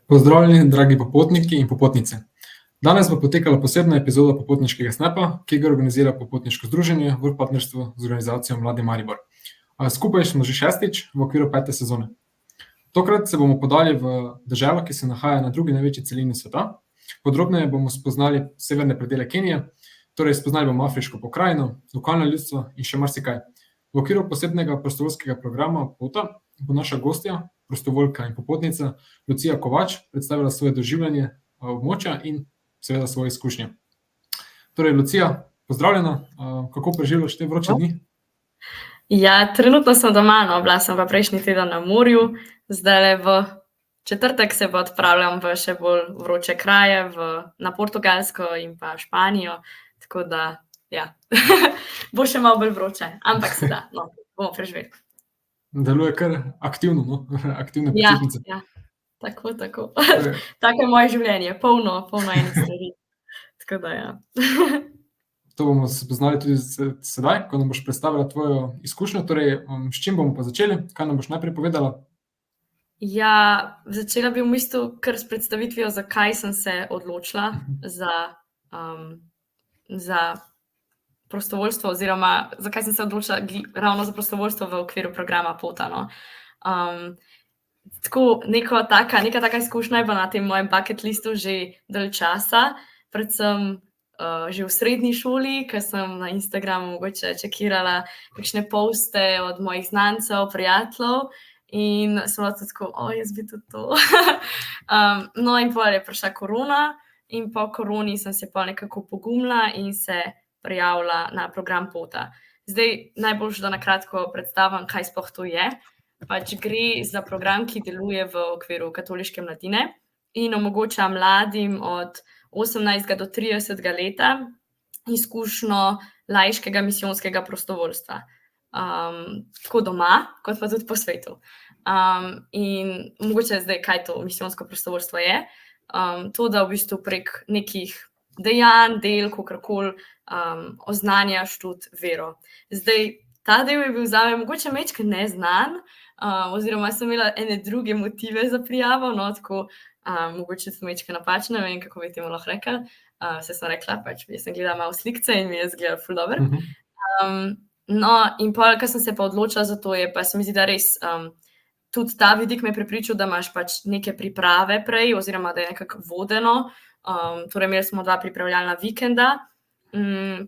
Pozdravljeni, dragi popotniki in popotnice. Danes bo potekala posebna epizoda popotniškega snapa, ki ga organizira popotniško združenje v partnerstvu z organizacijo Mladi Maribor. Skupaj smo že šestič v okviru 5. sezone. Tokrat se bomo podali v deželo, ki se nahaja na drugi največji celini sveta. Podrobneje bomo spoznali severne predele Kenije, torej spoznali bomo afriško pokrajino, lokalno ljudstvo in še marsikaj. V okviru posebnega prostovoljskega programa POTA bo naša gostja, prostovoljka in popotnica Lucija Kovač predstavila svoje doživljanje območja in seveda svoje izkušnje. Torej, Lucija, pozdravljena, kako preživljaš te vroče dni? Ja, trenutno sem doma, bila sem pa prejšnji teden na morju, zdaj v četrtek se pa odpravljam v še bolj vroče kraje, na Portugalsko in pa Španijo, tako da, ja, bo še malo bolj vroče, ampak se da, bomo preživeli. Deluje kar aktivno, aktivne počitnice. Ja, tako. Tako je moje življenje, polno enih stvari, tako da, ja. To bomo spoznali tudi sedaj, ko nam boš predstavila tvojo izkušnjo, torej s čim bomo pa začeli, kaj nam boš najprej povedala? Ja, začela bi v bistvu kar s predstavitvijo, zakaj sem se odločila za prostovoljstvo oziroma zakaj sem se odločila ravno za prostovoljstvo v okviru programa POTA, no. Tako, neka taka izkušnja je bila na tem mojem bucket listu že dalj časa, predvsem že v srednji šoli, ko sem na Instagramu mogoče čekirala kakšne poste od mojih znancev, prijateljev in sem bila tudi tako, jaz bi tudi to. No, in potem je prišla korona in po koroni sem se pol nekako pogumila in se prijavila na program POTA. Zdaj, najboljše, da na kratko predstavim, kaj sploh to je. Pač gre za program, ki deluje v okviru katoliške mladine in omogoča mladim od 18 do 30 leta izkušnjo laiškega misijonskega prostovoljstva. Tako doma, kot pa tudi po svetu. In mogoče zdaj, kaj to misijonsko prostovoljstvo je? To, da v bistvu prek nekih dejanj, del, kakorkoli, oznanjaš tudi vero. Zdaj, ta del je bil zame mogoče majčkeno neznan, oziroma sem imela ene druge motive za prijavo, no, tako, mogoče sem majčkeno napačna, ne vem, kako bi temu lahko rekla. Saj sem rekla, pač, jaz sem gledala malo slikce in mi je izgledalo ful dobro. No, in pol, ko sem se pa odločila za to, je pa se mi zdi, da res tudi ta vidik me je prepričal, da imaš pač neke priprave prej, oziroma da je nekako vodeno. Torej, imeli smo 2 pripravljalna vikenda,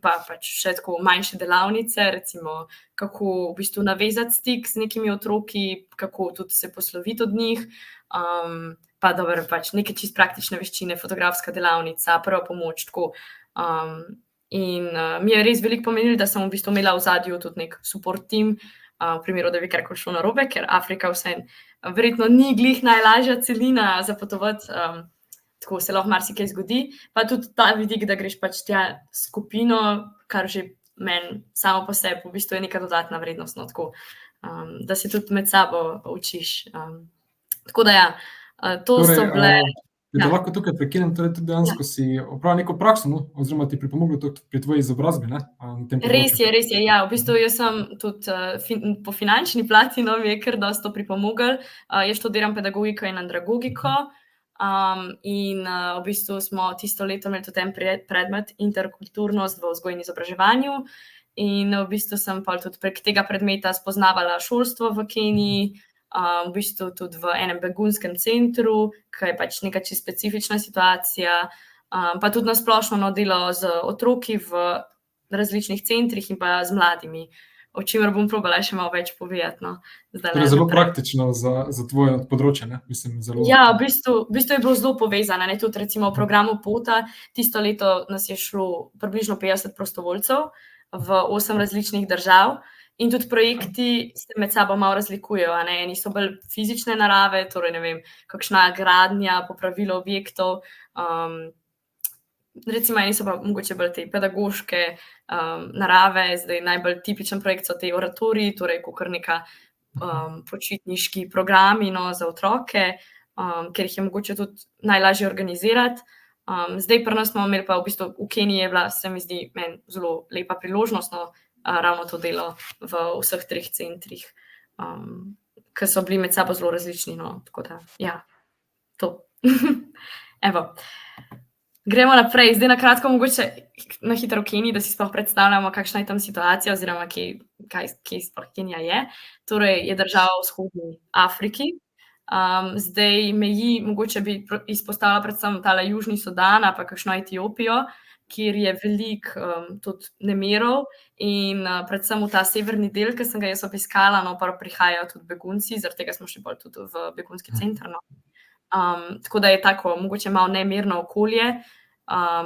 pa pač še tako manjše delavnice, recimo, kako v bistvu navezati stik z nekimi otroki, kako tudi se posloviti od njih, pa dobro, pač neke čisto praktične veščine, fotografska delavnica, prva pomoč, tako. In mi je res veliko pomenilo, da sem v bistvu imela v ozadju tudi nek support team, v primeru, da bi karkoli šlo narobe, ker Afrika vseeno verjetno ni glih najlažja celina za potovati, tako se lahko marsikaj zgodi, pa tudi ta vidik, da greš pač tja s skupino, kar že meni samo po sebi v bistvu je neka dodatna vrednost, no, tako, da se tudi med sabo učiš. Tako da, ja, to so bile... Da lahko tukaj prekinem, torej tudi dejansko si opravila neko prakso, no, oziroma ti pripomoglo to pri tvoji izobrazbi, ne, na tem področju. Res je, ja, v bistvu jaz sem tudi po finančni plati, no, mi je kar dosti to pripomoglo. Jaz študiram pedagogiko in andragogiko, in v bistvu smo tisto leto imeli tudi en predmet interkulturnost v vzgoji in izobraževanju in v bistvu sem pol tudi prek tega predmeta spoznavala šolstvo v Keniji, v bistvu tudi v enem begunskem centru, ki je pač neka čisto specifična situacija, pa tudi na splošno delo z otroki v različnih centrih in pa z mladimi, o čemer bom probala še malo več povedati, no. Torej, zelo praktično za tvoje področje, ne? Mislim, zelo... Ja, v bistvu je bilo zelo povezano, ne, tudi recimo v programu POTA, tisto leto nas je šlo približno 50 prostovoljcev v 8 različnih držav in tudi projekti se med sabo malo razlikujejo, a ne, eni so bolj fizične narave, torej, ne vem, kakšna gradnja, popravilo objektov, recimo eni so pa mogoče bolj te pedagoške narave, zdaj najbolj tipičen projekt so te oratoriji, torej kakor neka počitniški programi, no, za otroke, ker jih je mogoče tudi najlažje organizirati. Zdaj pri nas smo imeli pa v bistvu v Keniji je bila, se mi zdi, meni zelo lepa priložnost, no, ravno to delo v vseh 3 centrih, ki so bili med sabo zelo različni, no, tako da, ja, to. Evo, gremo naprej. Zdaj na kratko, mogoče na hitro v Keniji, da si sploh predstavljamo, kakšna je tam situacija oziroma kje sploh Kenija je. Torej, je država v vzhodni Afriki. Zdaj meji, mogoče bi izpostavila predvsem tale Južni Sudan, pa kakšno Etiopijo, kjer je veliko tudi nemirov in predvsem v ta severni del, ki sem ga jaz obiskala, no, pa prihajajo tudi begunci, zaradi tega smo šli bolj tudi v begunski center. No. Tako da je tako mogoče malo nemirno okolje.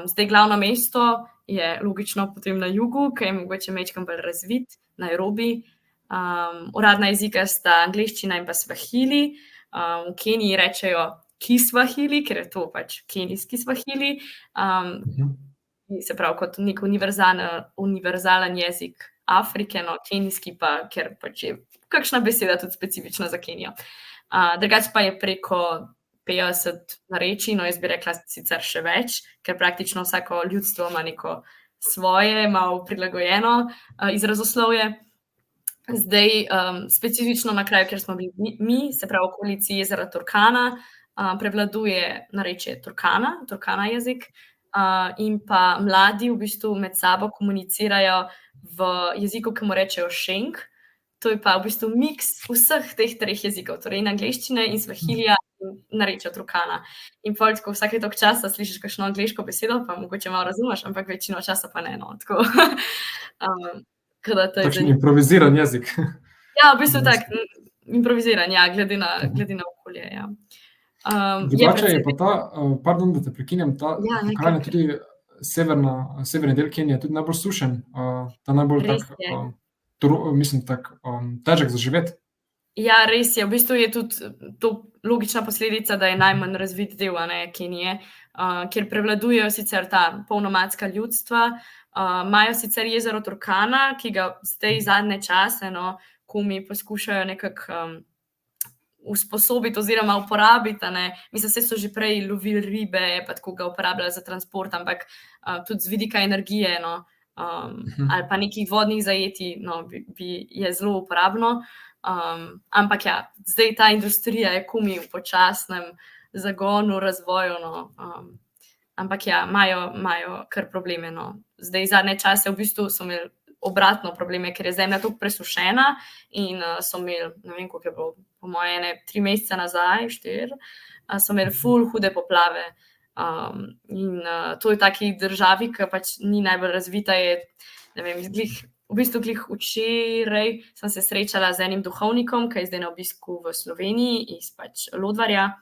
Zdaj glavno mesto je logično potem na jugu, ki je mogoče majčkeno bolj razvit, Nairobi. Uradna jezika sta angleščina in pa svahili. V Keniji rečejo kiswahili, ker je to pač kenijski svahili. Se pravi, kot nek univerzalen jezik Afrike, no, kenijski pa, ker pač je kakšna beseda tudi specifična za Kenijo. Drugače pa je preko 50 narečij, no, jaz bi rekla sicer še več, ker praktično vsako ljudstvo ima neko svoje, malo prilagojeno izrazoslovje. Zdaj, specifično na kraju, kjer smo bili mi, se pravi v okolici jezera Turkana, prevladuje narečje Turkana jezik, in pa mladi v bistvu med sabo komunicirajo v jeziku, ki mu rečejo šenk. To je pa v bistvu miks vseh teh treh jezikov, torej in angleščine in svahilija in narečja Turkana. In pol tako vsake toliko časa slišiš kakšno angleško besedo, pa mogoče malo razumeš, ampak večino časa pa ne, no, tako. Takšen improviziran jezik. Ja, v bistvu tak improviziran, ja, glede na okolje, ja. Drugače je pa ta, pardon, da te prekinjam, ta pokrajina tudi severni del Kenije, tudi najbolj sušen, ta najbolj tak, težek za živeti. Ja, res je, v bistvu je tudi to logična posledica, da je najmanj razvit del Kenije, kjer prevladujejo sicer ta polnomadska ljudstva, imajo sicer jezero Turkana, ki ga zdaj zadnje čase, no, komi poskušajo nekako usposobiti oziroma uporabiti, mislim, vse so že prej lovili ribe, pa tako ga uporabljali za transport, ampak tudi z vidika energije, no, ali pa nekih vodnih zajetij, no, je zelo uporabno. Ampak ja, zdaj ta industrija je komi v počasnem zagonu, razvoju, no, ampak ja, imajo kar probleme, no. Zdaj zadnje čase v bistvu so imeli obratno probleme, ker je zemlja tako presušena in so imeli, ne vem, koliko je bilo, po moje 3 mesece nazaj, 4, so imeli ful hude poplave. In to je taki državi, ki pač ni najbolj razvita, je, ne vem, v bistvu glih včeraj sem se srečala z enim duhovnikom, ki je zdaj na obisku v Sloveniji iz pač Lodvarja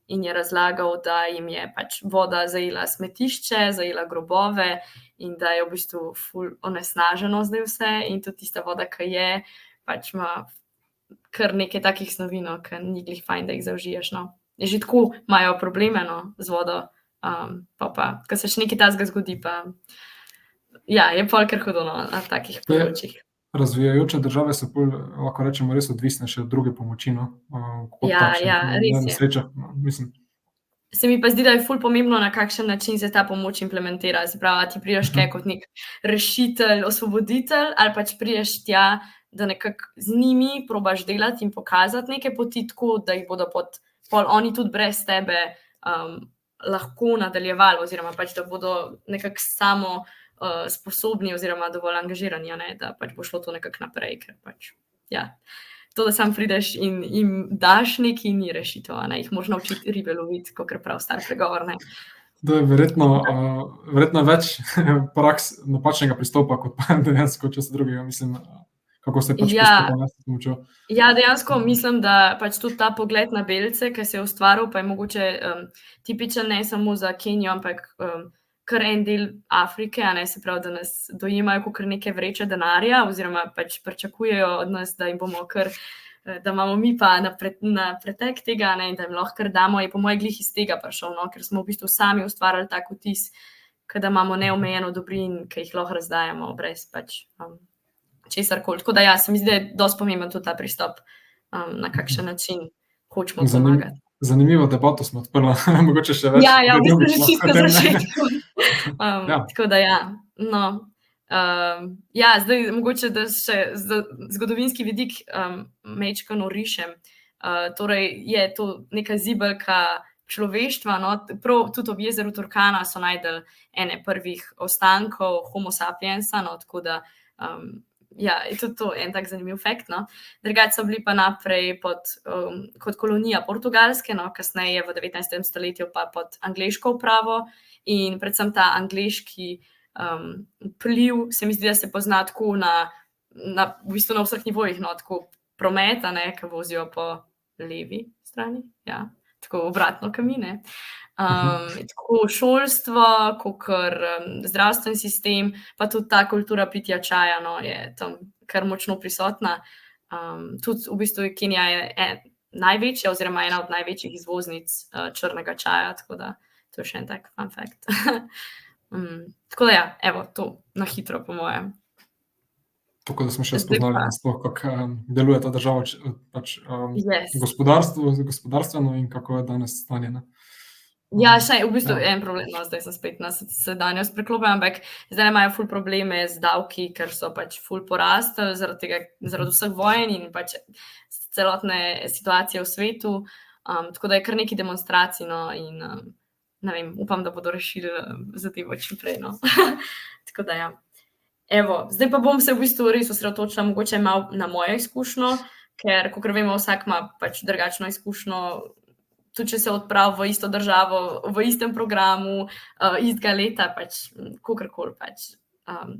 in je razlagal, da jim je pač voda zajela smetišče, zajela grobove in da je v bistvu ful onesnaženo zdaj vse in tudi tista voda, ki je, pač ima kar nekaj takih snovi, no, ki ni glih fajn, da jih zaužiješ, no. Že tako imajo probleme, no, z vodo, pa ko se še nekaj takega zgodi, pa ja, je pol kar hudo, no, na takih področjih. Razvijajoče države so pol, lahko rečemo, res odvisne še od druge pomoči, no. Ja, res je. Nesreča, mislim. Se mi pa zdi, da je ful pomembno, na kakšen način se ta pomoč implementira. Se pravi, ti prideš kaj kot nek rešitelj, osvoboditelj, ali pač prideš tja, da nekako z njimi probaš delati in pokazati neke poti tako, da jih bodo pol oni tudi brez tebe lahko nadaljevali, oziroma pač, da bodo nekako samo sposobni oziroma dovolj angažirani, da pač bo šlo to nekako naprej, ker pač, ja, to, da sam prideš in jim daš nekaj, ni rešitev, jih moraš naučiti ribe loviti, kakor prav star pregovor, ne. To je verjetno več praks napačnega pristopa, kot pa dejansko česa drugega, mislim, kako se pač pristopamo s pomočjo. Ja, dejansko mislim, da pač tudi ta pogled na belce, ki se je ustvaril, pa je mogoče tipičen ne samo za Kenijo, ampak kar en del Afrike, se pravi, da nas dojemajo kot neke vreče denarja, oziroma pač pričakujejo od nas, da jim bomo kar, da imamo mi pa na pretek tega, in da jim lahko kar damo, je po moje glih iz tega prišel, no, ker smo v bistvu sami ustvarjali tak vtis, da imamo neomejeno dobrin, ki jih lahko razdajamo brez pač česarkoli. Tako da ja, se mi zdi, da je dosti pomemben tudi ta pristop, na kakšen način hočemo pomagati. Zanimivo debato smo odprla, mogoče še več. Ja, v bistvu že čisto začetku. Tako da ja, no. Ja, zdaj mogoče, da še zgodovinski vidik majčkeno orišem. Torej je to neka zibelka človeštva, no, prav tudi ob jezeru Turkana so najdeli ene prvih ostankov Homo sapiensa, no, tako da ja, je tudi to en tak zanimiv fakt, no. Drugače so bili pa naprej kot kolonija Portugalske, no, kasneje v 19. stoletju pa pod angleško upravo in predvsem ta angleški vpliv se mi zdi, da se pozna tako v bistvu na vseh nivojih, no, tako prometa, ne, ki vozijo po levi strani, ja, tako obratno kamine. Tako šolstvo, kakor zdravstveni sistem, pa tudi ta kultura pitja čaja, no, je tam kar močno prisotna. Tudi v bistvu Kenija je največja oziroma ena od največjih izvoznic črnega čaja, tako da to je še en tak fun fact. Tako da ja, evo, to na hitro po mojem. Tako da smo še spoznali nasploh, kako deluje ta država, pač Yes. gospodarstveno in kako je danes stanje, ne? Ja, še v bistvu en problem, no, zdaj sem spet na sedanjost preklopila, ampak zdaj imajo ful probleme z davki, ker so pač ful porastli zaradi vseh vojen in pač celotne situacije v svetu, tako da je kar nekaj demonstracij, no, in ne vem, upam, da bodo rešili zadevo čim prej, no. Tako da ja. Evo, zdaj pa bom se v bistvu res osredotočila mogoče malo na mojo izkušnjo, ker, kakor vemo, vsak ima pač drugačno izkušnjo, tudi če se odpravi v isto državo, v istem programu, istega leta, pač kakorkoli pač.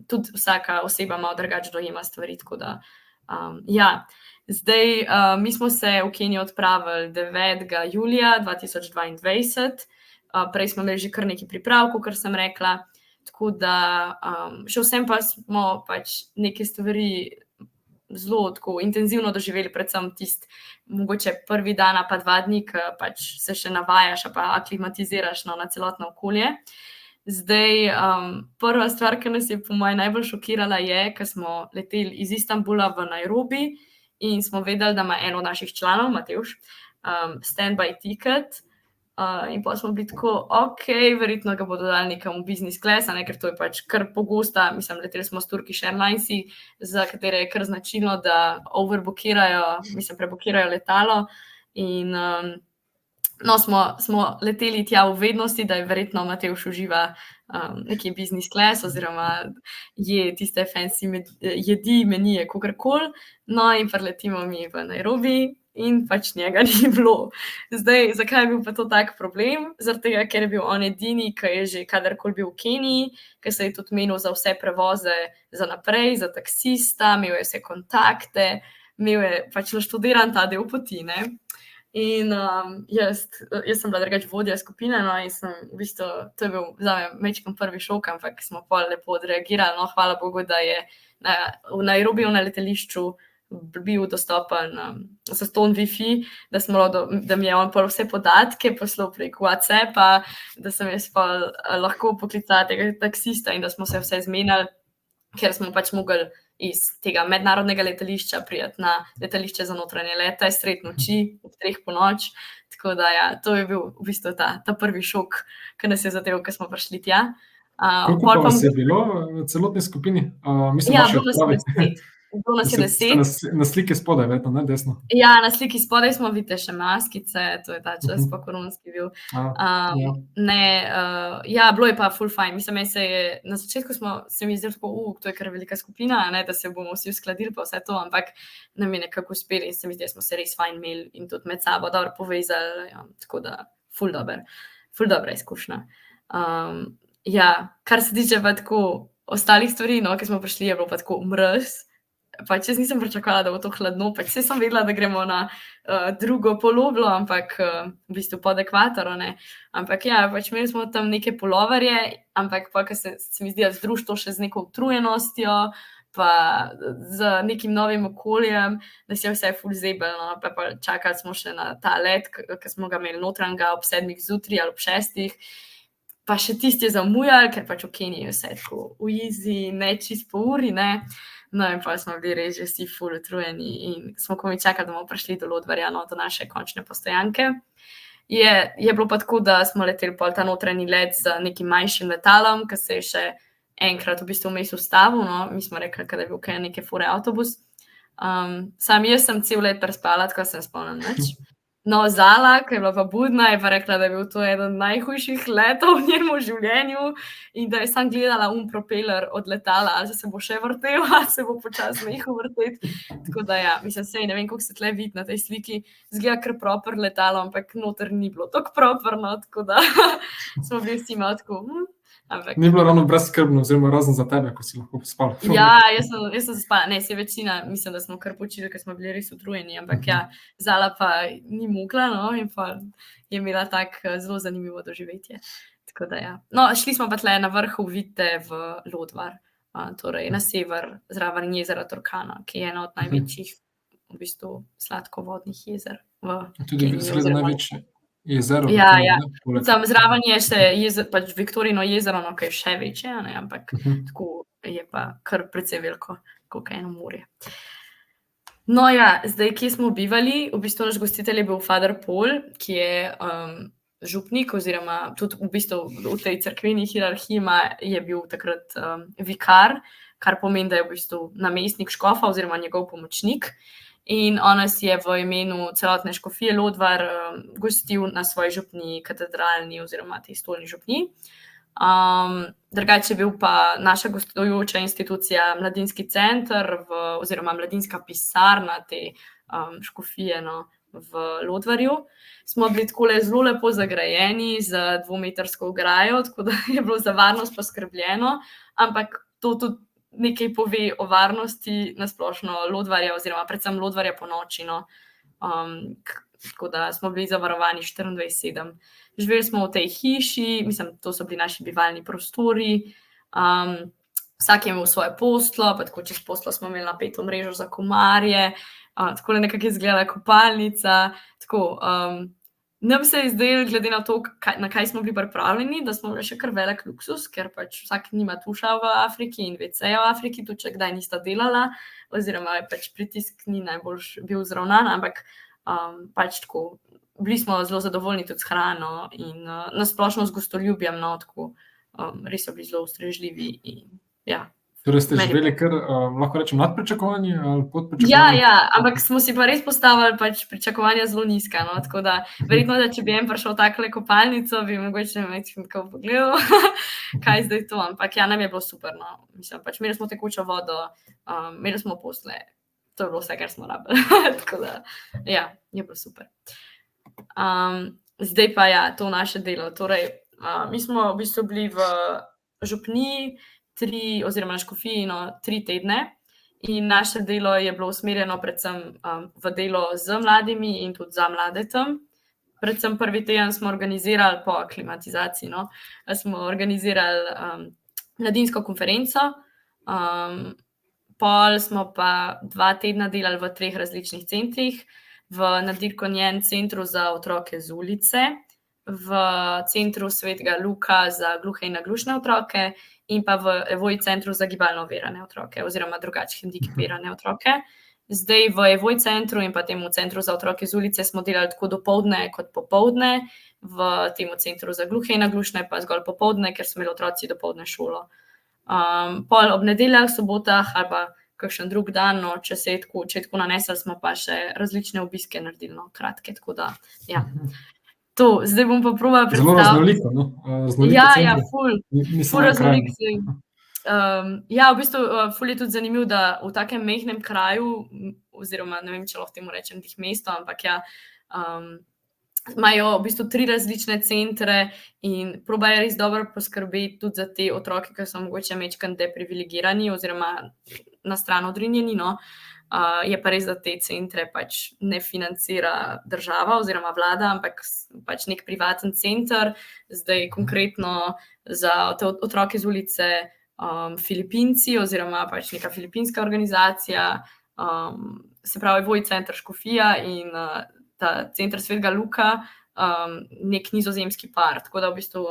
Tudi vsaka oseba malo drugače dojema stvari, tako da ja. Zdaj, mi smo se v Kenijo odpravili 9. julija 2022, prej smo imeli že kar nekaj priprav, kakor sem rekla, tako da še vsem pa smo pač neke stvari zelo tako intenzivno doživeli, predvsem tisti mogoče prvi dan pa 2 dni, ki pač se še navajaš pa aklimatiziraš na celotno okolje. Zdaj, prva stvar, ki nas je po moje najbolj šokirala je, ko smo leteli iz Istanbula v Nairobi in smo vedeli, da ima eno od naših članov, Matevž, standby ticket, in pa smo bili tako, ok, verjetno ga bodo dali nekam v business class, ker to je pač kar pogosta, mislim, leteli smo s Turkish Airlinesi, za katere je kar značilno, da prebukirajo letalo in no, smo leteli tja v vednosti, da je verjetno Matevž uživa nekaj business class oziroma je tiste fancy jedi, menije, kakorkoli, no in preletimo mi v Nairobi in pač njega ni bilo. Zdaj, zakaj je bil pa to tak problem? Zaradi tega, ker je bil on edini, ki je že kadarkoli bil v Keniji, ki se je tudi menil za vse prevoze za naprej, za taksista, imel je vse kontakte, imel je pač naštudiran ta del poti, ne. In jaz sem bila drugače vodja skupine, no, in sem v bistvu, to je bil zame majčkeno prvi šok, ampak smo pol lepo odreagirali, no, hvala Bogu, da je v Nairobiju na letališču bil dostopen zastonj Wi-Fi, da mi je on pol vse podatke poslal prek WhatsAppa, da sem jaz pol lahko poklicala tega taksista in da smo se vse zmenili, ker smo pač mogli iz tega mednarodnega letališča priti na letališče za notranje lete sred noči, ob 3 ponoči, tako da ja, to je bil v bistvu ta prvi šok, ki nas je zadeval, ko smo prišli tja. Koliko pa vas je bilo v celotni skupini? Mislim, Ja, vaše bilo nas je odprave. 10. Bilo nas je 10. Na sliki spodaj, verjetno, ne, desno. Ja, na sliki spodaj smo videli še maskice, to je ta čas pa koronski bil. Ja, bilo je pa ful fajn, mislim, na začetku se mi zdelo tako, to je kar velika skupina, ne, da se bomo vsi uskladili pa vse to, ampak nam je nekako uspeli in se mi zdi, da smo se res fajn imeli in tudi med sabo dobro povezali, ja, tako da ful dobra izkušnja. Ja, kar se tiče pa tako ostalih stvari, no, ki smo prišli, je bilo pa tako mraz. Pač jaz nisem pričakovala, da bo to hladno, pač saj sem vedela, da gremo na drugo poloblo, ampak v bistvu pod ekvatorom, ne. Ampak ja, pač imeli smo tam neke puloverje, ampak pa, ko se mi zdi, da združi to še z neko utrujenostjo, pa z nekim novim okoljem, da se je vse ful zeblo, no, pa čakali smo še na ta let, ki smo ga imeli notranjega ob 7 zjutraj ali ob 6, pa še tisti je zamujali, ker pač v Keniji je vse tako v easy, ne čist po uri, ne. No, in pa smo bili res že vsi ful utrujeni in smo komaj čakali, da bomo prišli do Lodvarja, no, do naše končne postojanke. Je bilo pa tako, da smo leteli pol ta notranji let z nekim manjšim letalom, ki se je še enkrat v bistvu vmes ustavil, no, mi smo rekli, da je bil kaj neke fure avtobus. Sam jaz sem cel let prespala, tako se ne spomnim nič. No, Zala, ki je bila pa budna, je pa rekla, da je bil to eden najhujših letov v njenem življenju in da je sam gledala propeler od letala, ali se bo še vrtel, ali se bo počasi nehal vrteti. Tako da ja, mislim, sej, ne vem, kako se tle vidi na tej sliki, zgleda kar proper letalo, ampak noter ni bilo tako properno, tako da smo bili vsi malo tako, ampak... Ni bilo ravno brezskrbno, oziroma razen za tebe, ko si lahko spal. Ja, jaz sem spala, ne, se večina, mislim, da smo kar počili, ker smo bili res utrujeni, ampak ja, Zala pa ni mogla, no, in pa je imela tak zelo zanimivo doživetje. Tako da ja. No, šli smo pa tle na vrhu vidite v Lodvar, torej na sever, zraven jezera Turkana, ki je eno od največjih v bistvu sladkovodnih jezer v Tudi seveda največje jezero. Ja, ja. Tam zraven je še pač Viktorijino jezero, no, ki je še večje, ne, ampak tako je pa kar precej veliko, kot eno morje. No ja, zdaj, kje smo bivali? V bistvu naš gostitelj je bil Father Paul, ki je župnik, oziroma tudi v bistvu v tej cerkveni hierarhiji je bil takrat vikar, kar pomeni, da je v bistvu namestnik škofa oziroma njegov pomočnik. In on nas je v imenu celotne škofije Lodvar gostil na svoji župni katedralni oziroma tej stolni župni. Drugače je bil pa naša gostujoča institucija Mladinski center oziroma Mladinska pisarna te škofije v Lodvarju. Smo bili takole zelo lepo zagrajeni z 2-metrsko ograjo, tako da je bilo za varnost poskrbljeno, ampak to tudi nekaj pove o varnosti nasplošno Lodvarja, oziroma predvsem Lodvarja po noči, no. Tako da smo bili zavarovani 24/7. Živeli smo v tej hiši, mislim, to so bili naši bivalni prostori, vsak je imel svoje posteljo, pa tako čez posteljo smo imeli napeto mrežo za komarje, tako nekako je izgledala kopalnica, tako... Nam se je zdelo, glede na to, na kaj smo bili pripravljeni, da smo bili še kar velik luksus, ker pač vsak nima tuša v Afriki in WC-ja v Afriki, tudi če kdaj nista delala, oziroma pač pritisk ni najbolj bil zravnan, ampak pač tako, bili smo zelo zadovoljni tudi s hrano in nasplošno z gostoljubjem, no, tako, res so bili zelo ustrežljivi in ja. Torej ste živeli kar, lahko rečem, nad pričakovanji ali pod pričakovanji? Ja, ampak smo si pa res postavili pač pričakovanja zelo nizka, no, tako da verjetno, da če bi prišel takole kopalnico, bi mogoče nekako pogledal, kaj zdaj to, ampak ja, nam je bilo super, no, mislim, pač imeli smo tekočo vodo, imeli smo posle, to je bilo vse, kar smo rabili, tako da, ja, je bilo super. Zdaj pa ja, to naše delo, torej, mi smo v bistvu bili v župniji, oziroma na škofiji 3 tedne in naše delo je bilo usmerjeno predvsem v delo z mladimi in tudi za mlade tam. Predvsem prvi teden smo organizirali po aklimatizaciji, no, smo organizirali mladinsko konferenco, pol smo pa 2 tedna delali v 3 različnih centrih, na Dirkonjen centru za otroke z ulice, v centru Svetega Luka za gluhe in naglušne otroke in pa v Evoj centru za gibalno ovirane otroke oziroma drugače hendikepirane otroke. Zdaj v Evoj centru in pa temu centru za otroke z ulice smo delali tako dopoldne kot popoldne, v temu centru za gluhe in naglušne pa zgolj popoldne, ker so imeli otroci dopoldne šolo. Pol ob nedeljah, sobotah ali pa kakšen drug dan, no, če je tako nanesli, smo pa še različne obiske naredili, no, kratke, tako da, ja. To, zdaj bom pa probala predstaviti. Zelo raznoliko, no? Ja, ful raznolik. Ja, v bistvu ful je tudi zanimivo, da v takem mehnem kraju, oziroma ne vem, če lahko temu rečem tih mesto, ampak ja, imajo v bistvu 3 različne centre in probajo res dobro poskrbeti tudi za te otroke, ki so mogoče majčkeno deprivilegirani oziroma na stran odrinjeni, no. Je pa res, da te centre pač ne financira država oziroma vlada, ampak pač nek privaten center, zdaj konkretno za otroke z ulice Filipinci oziroma pač neka filipinska organizacija, se pravi Evoj center Škofija in ta center Svetega Luka, nek nizozemski par, tako da v bistvu,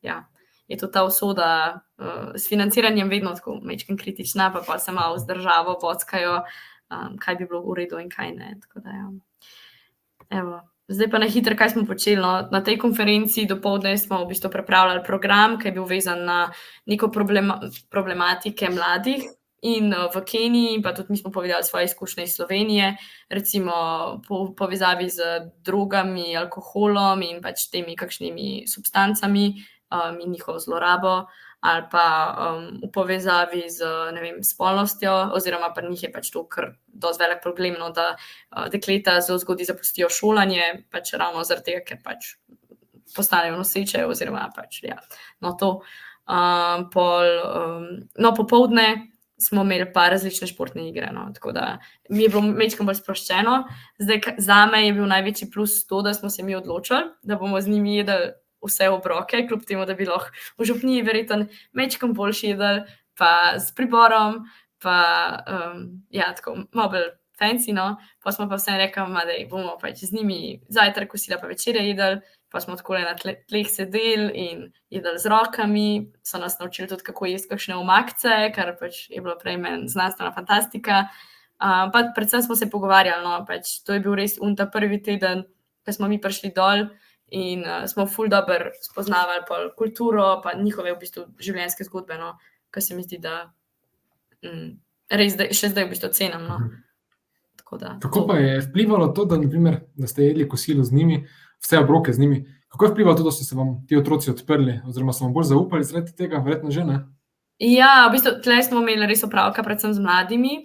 ja, je to ta usoda s financiranjem vedno tako majčkeno kritična, pa se malo z državo bockajo, kaj bi bilo v redu in kaj ne, tako da ja. Evo, zdaj pa na hitro, kaj smo počeli, no, na tej konferenci dopoldne smo v bistvu pripravljali program, ki je bil vezan na neko problematike mladih in v Keniji, pa tudi mi smo povedali svoje izkušnje iz Slovenije, recimo povezavi z drogami, alkoholom in pač temi kakšnimi substancami in njihovo zlorabo, ali pa v povezavi z, ne vem, spolnostjo, oziroma pri njih je pač to kar dosti velik problem, no, da dekleta zelo zgodaj zapustijo šolanje, pač ravno zaradi tega, ker pač postanejo noseče, oziroma pač, ja, no to. Popoldne smo imeli pa različne športne igre, no, tako da mi je bilo majčkeno bolj sproščeno. Zdaj, zame je bil največji plus to, da smo se mi odločili, da bomo z njimi jedli vse obroke, kljub temu, da bi lahko v župniji verjetno majčkeno boljši jedli, pa s priborom, pa ja, tako malo bolj fancy, no. Pa smo pa vsem rekli, da bomo pač z njimi zajtrk, kosila pa večerja jedli, pa smo takole na tleh sedeli in jedli z rokami, so nas naučili tudi, kako jesti kakšne omakce, kar pač je bilo prej meni znanstvena fantastika. Pa predvsem smo se pogovarjali, no, pač to je bil res ta prvi teden, ko smo mi prišli dol in smo ful dobro spoznavali pol kulturo, pa njihove v bistvu življenjske zgodbe, no, ko se mi zdi, da res še zdaj v bistvu cenim, no. Kako pa je vplivalo to, da, naprimer, da ste jedli kosilo z njimi, vse obroke z njimi, kako je vplivalo to, da so se vam ti otroci odprli, oziroma so vam bolj zaupali zaradi tega, verjetno že, ne? Ja, v bistvu tle smo imeli res opravka predvsem z mladimi,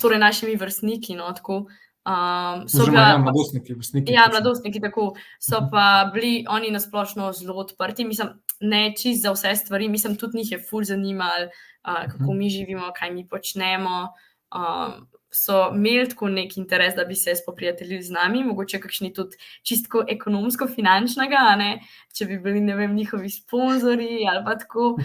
torej našimi vrstniki, no, tako. Mladostniki, vrstniki. Ja, mladostniki, tako. So pa bili oni na splošno zelo odprti, mislim, ne čisto za vse stvari, mislim, tudi njih je ful zanimalo, kako mi živimo, kaj mi počnemo. So imeli tako nek interes, da bi se spoprijateljili z nami, mogoče kakšni tudi čisto ekonomsko-finančnega, ne, če bi bili, ne vem, njihovi sponzorji ali pa tako,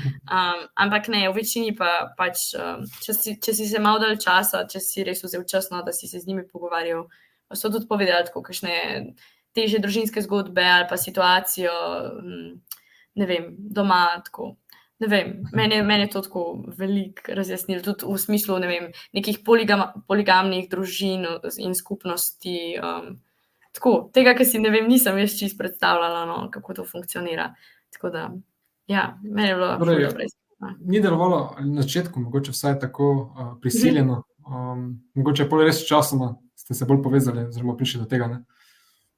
ampak ne, v večini pa pač, če si se malo dal časa, če si res vzel čas, no, da si se z njimi pogovarjal, so tudi povedali tako kakšne težje družinske zgodbe ali pa situacijo, ne vem, doma, tako. Ne vem, meni je to tako veliko razjasnilo, tudi v smislu, ne vem, nekih poligamnih družin in skupnosti, tako, tega, ki si, ne vem, nisem jaz čisto predstavljala, no, kako to funkcionira. Tako da, ja, meni je bilo ful dobro izkušnja. Ni delovalo na začetku, mogoče vsaj tako prisiljeno, mogoče pol res časoma ste se bolj povezali, oziroma prišli do tega, ne?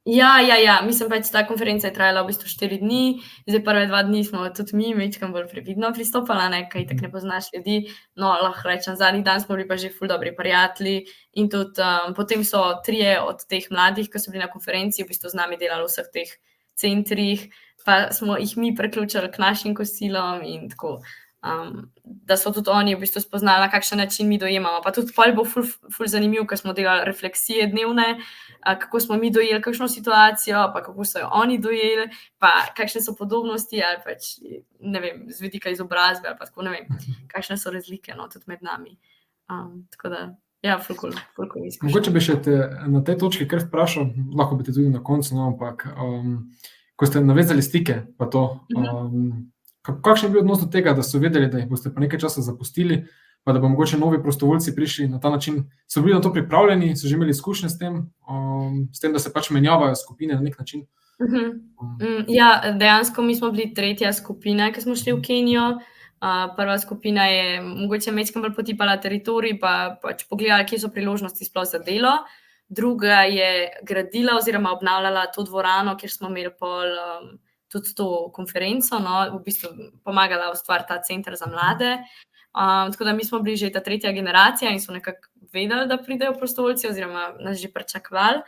Ja, mislim pač, ta konferenca je trajala v bistvu 4 dni, zdaj prve 2 dni smo tudi mi majčkeno bolj previdno pristopala, ne, kaj itak ne poznaš ljudi, no, lahko rečem, zadnji dan smo bili pa že ful dobri prijatelji in tudi potem so 3 od teh mladih, ki so bili na konferenci, v bistvu z nami delali v vseh teh centrih, pa smo jih mi priključili k našim kosilom in tako, da so tudi oni v bistvu spoznali, na kakšen način mi dojemamo. Pa tudi pol bo ful zanimiv, ker smo delali refleksije dnevne, kako smo mi dojeli kakšno situacijo, pa kako so jo oni dojeli, pa kakšne so podobnosti ali pač, ne vem, z vidika izobrazbe ali pa tako, ne vem, kakšne so razlike, no, tudi med nami. Tako da, ja, ful cool izkušnja. Mogoče bi še te na tej točki kar vprašal, lahko bi te tudi na koncu, no, ampak ko ste navezali stike, pa to, kakšen je bil odnos do tega, da so vedeli, da jih boste pa nekaj časa zapustili, pa da bo mogoče novi prostovoljci prišli na ta način, so bili na to pripravljeni, so že imeli izkušnje s tem, da se pač menjavajo skupine na nek način? Ja, dejansko mi smo bili 3. skupina, ki smo šli v Kenijo. Prva skupina je mogoče majčkeno bolj potipala teritorij, pa pač pogledala, kje so priložnosti sploh za delo. Druga je gradila oziroma obnavljala to dvorano, kjer smo imeli pol tudi to konferenco, no, v bistvu pomagala ustvariti ta center za mlade. Tako da mi smo bili že ta 3. generacija in so nekako vedeli, da pridejo prostovoljci oziroma nas že pričakovali.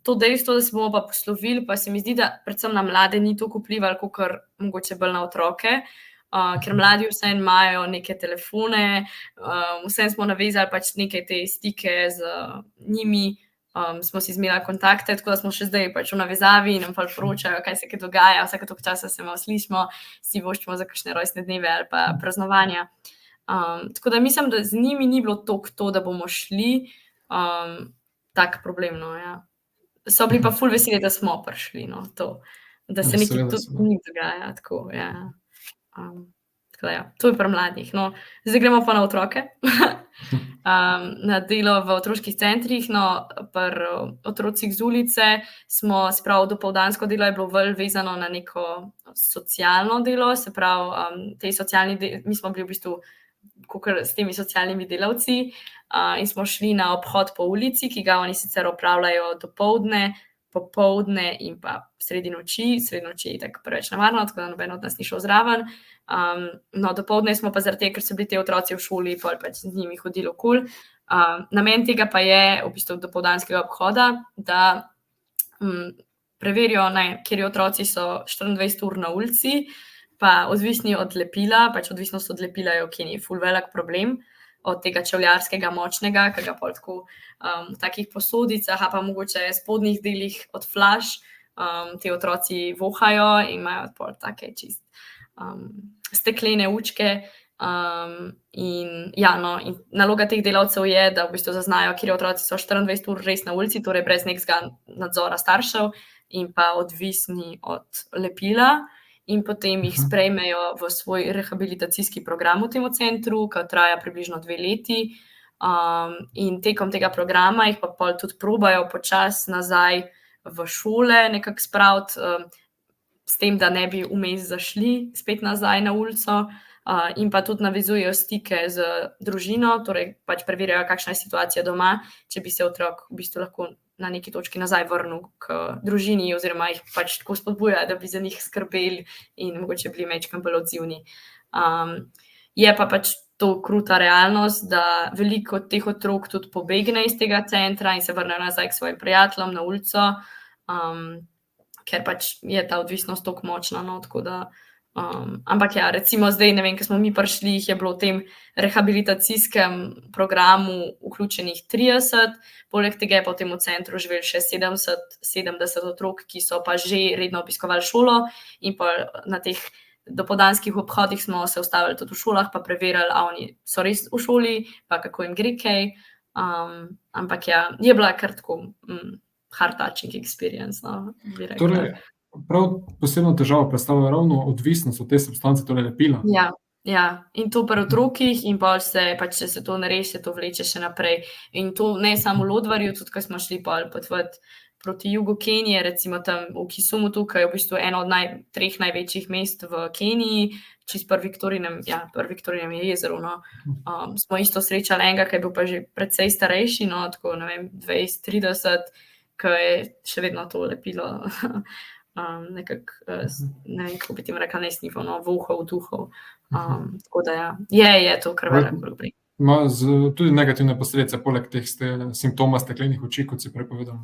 To dejstvo, da se bomo pa poslovili, pa se mi zdi, da predvsem na mlade ni toliko vplivalo, kakor mogoče bolj na otroke, ker mladi vseeno imajo neke telefone, vseeno smo navezali pač neke te stike z njimi, smo si zmerjali kontakte, tako da smo še zdaj pač v navezavi in nam pa poročajo, kaj se kaj dogaja, vsake toliko časa se malo slišimo, si voščimo za kakšne rojstne dneve ali pa praznovanja. Tako da mislim, da z njimi ni bilo toliko to, da bomo šli, tak problem, no, ja. So bili pa ful veseli, da smo prišli, no, to, da se nekaj tudi njih dogaja, tako, ja. Tako da, ja, to je pri mladih, no. Zdaj gremo pa na otroke. Na delo v otroških centrih, no, pri otrocih z ulice smo, se pravi, dopoldansko delo je bilo bolj vezano na neko socialno delo, se pravi, mi smo bili v bistvu kakor s temi socialnimi delavci, in smo šli na obhod po ulici, ki ga oni sicer opravljajo dopoldne, popoldne in pa sredi noči je tako preveč nevarno, tako da noben od nas ni šel zraven. No, dopoldne smo pa zaradi tega, ker so bili te otroci v šoli, pol pač z njimi hodili okoli. Namen tega pa je v bistvu dopoldanskega obhoda, da preverijo, kateri otroci so 24 ur na ulici, pa odvisni od lepila, pač odvisnost od lepila je v Keniji ful velik problem, od tega čevljarskega močnega, ki ga pol tako v takih posodicah, a pa mogoče spodnjih delih od flaš, te otroci vohajo in imajo pol take čist steklene učke. In naloga teh delavcev je, da v bistvu zaznajo, kateri otroci so 24 ur res na ulici, torej brez nekega nadzora staršev in pa odvisni od lepila, in potem jih sprejmejo v svoj rehabilitacijski program v tem centru, ki traja približno 2 leti. In tekom tega programa jih pa pol tudi probajo počasi nazaj v šole nekako spraviti, s tem, da ne bi vmes zašli spet nazaj na ulico, in pa tudi navezujejo stike z družino, torej pač preverjajo, kakšna je situacija doma, če bi se otrok v bistvu lahko na neki točki nazaj vrnil k družini oziroma jih pač tako spodbujajo, da bi za njih skrbeli in mogoče bili majčkeno bolj odzivni. Je pa pač to kruta realnost, da veliko teh otrok tudi pobegne iz tega centra in se vrnejo nazaj k svojim prijateljem na ulico, ker pač je ta odvisnost toliko močna, no, tako da ampak ja, recimo zdaj, ne vem, ko smo mi prišli, jih je bilo v tem rehabilitacijskem programu vključenih 30, poleg tega je pa v tem centru živeli še 70 otrok, ki so pa že redno obiskovali šolo, in pa na teh dopoldanskih obhodih smo se ustavili tudi v šolah, pa preverjali, a oni so res v šoli, pa kako jim gre kaj. Ampak ja, je bila kar tako heart-touching experience, no, bi rekla. Torej, prav posebno težavo predstavlja ravno odvisnost od te substance, torej lepila. Ja, in to pri otrokih, in pa če se to nareši, se to vleče še naprej. In to ne samo v Lodvarju, tudi ko smo šli potovati proti jugu Kenije, recimo tam v Kisumu, tukaj je v bistvu eno od 3 največjih mest v Keniji, čist pri Viktorinem jezeru, no. Smo isto srečali enega, ki je bil pa že precej starejši, no, tako, ne vem, 20-30, ki je še vedno to lepilo nekako, ne vem, kako bi ti rekla, ne snifal, no, vohal, duhal. Tako da ja, je to kar velik problem. Ima tudi negativne posledice, poleg teh simptoma steklenih oči, kot si prepovedal.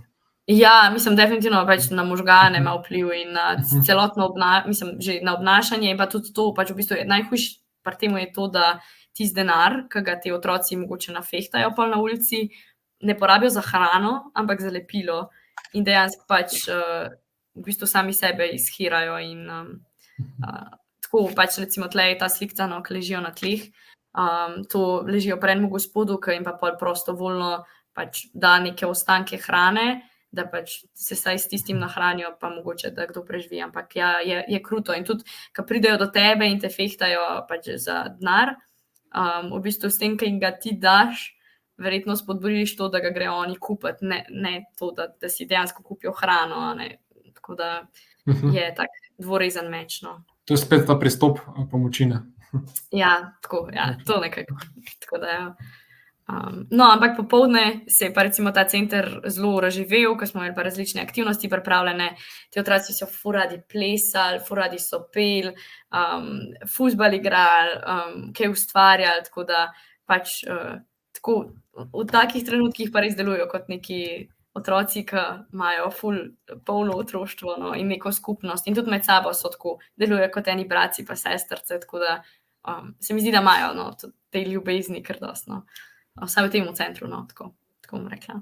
Ja, mislim, definitivno pač na možgane ima vpliv in na celotno že na obnašanje, in pa tudi to, pač v bistvu najhujše pri temu je to, da tisti denar, ki ga ti otroci mogoče nafehtajo pol na ulici, ne porabijo za hrano, ampak za lepilo. In dejansko pač v bistvu sami sebe izhirajo in tako pač recimo tle je ta slikca, no, ki ležijo na tleh, to ležijo pri enem gospodu, ki jim pa pol prostovoljno pač da neke ostanke hrane, da pač se saj s tistim nahranijo, pa mogoče, da kdo preživi, ampak ja, je kruto. In tudi, ko pridejo do tebe in te fehtajo pač za denar, v bistvu s tem, ki jim ga ti daš, verjetno spodbudiš to, da ga grejo oni kupiti, ne to, da si dejansko kupijo hrano, ne. Tako da je tak dvorezen meč, no. To je spet ta pristop pomoči, ne? Ja, tako, ja, to nekako. Tako da ja. No, ampak popoldne se je pa recimo ta center zelo razživel, ko smo imeli pa različne aktivnosti pripravljene. Ti otroci so ful radi plesali, ful radi so peli, fuzbal igrali, kaj ustvarjali, tako da pač tako v takih trenutkih pa res delujejo kot neki otroci, ki imajo ful polno otroštvo, no, in neko skupnost. In tudi med sabo so tako, delujejo kot eni bratci pa sestrce, tako da se mi zdi, da imajo, no, te ljubezni kar dosti, no. Vsaj v tem centru, no, tako bom rekla.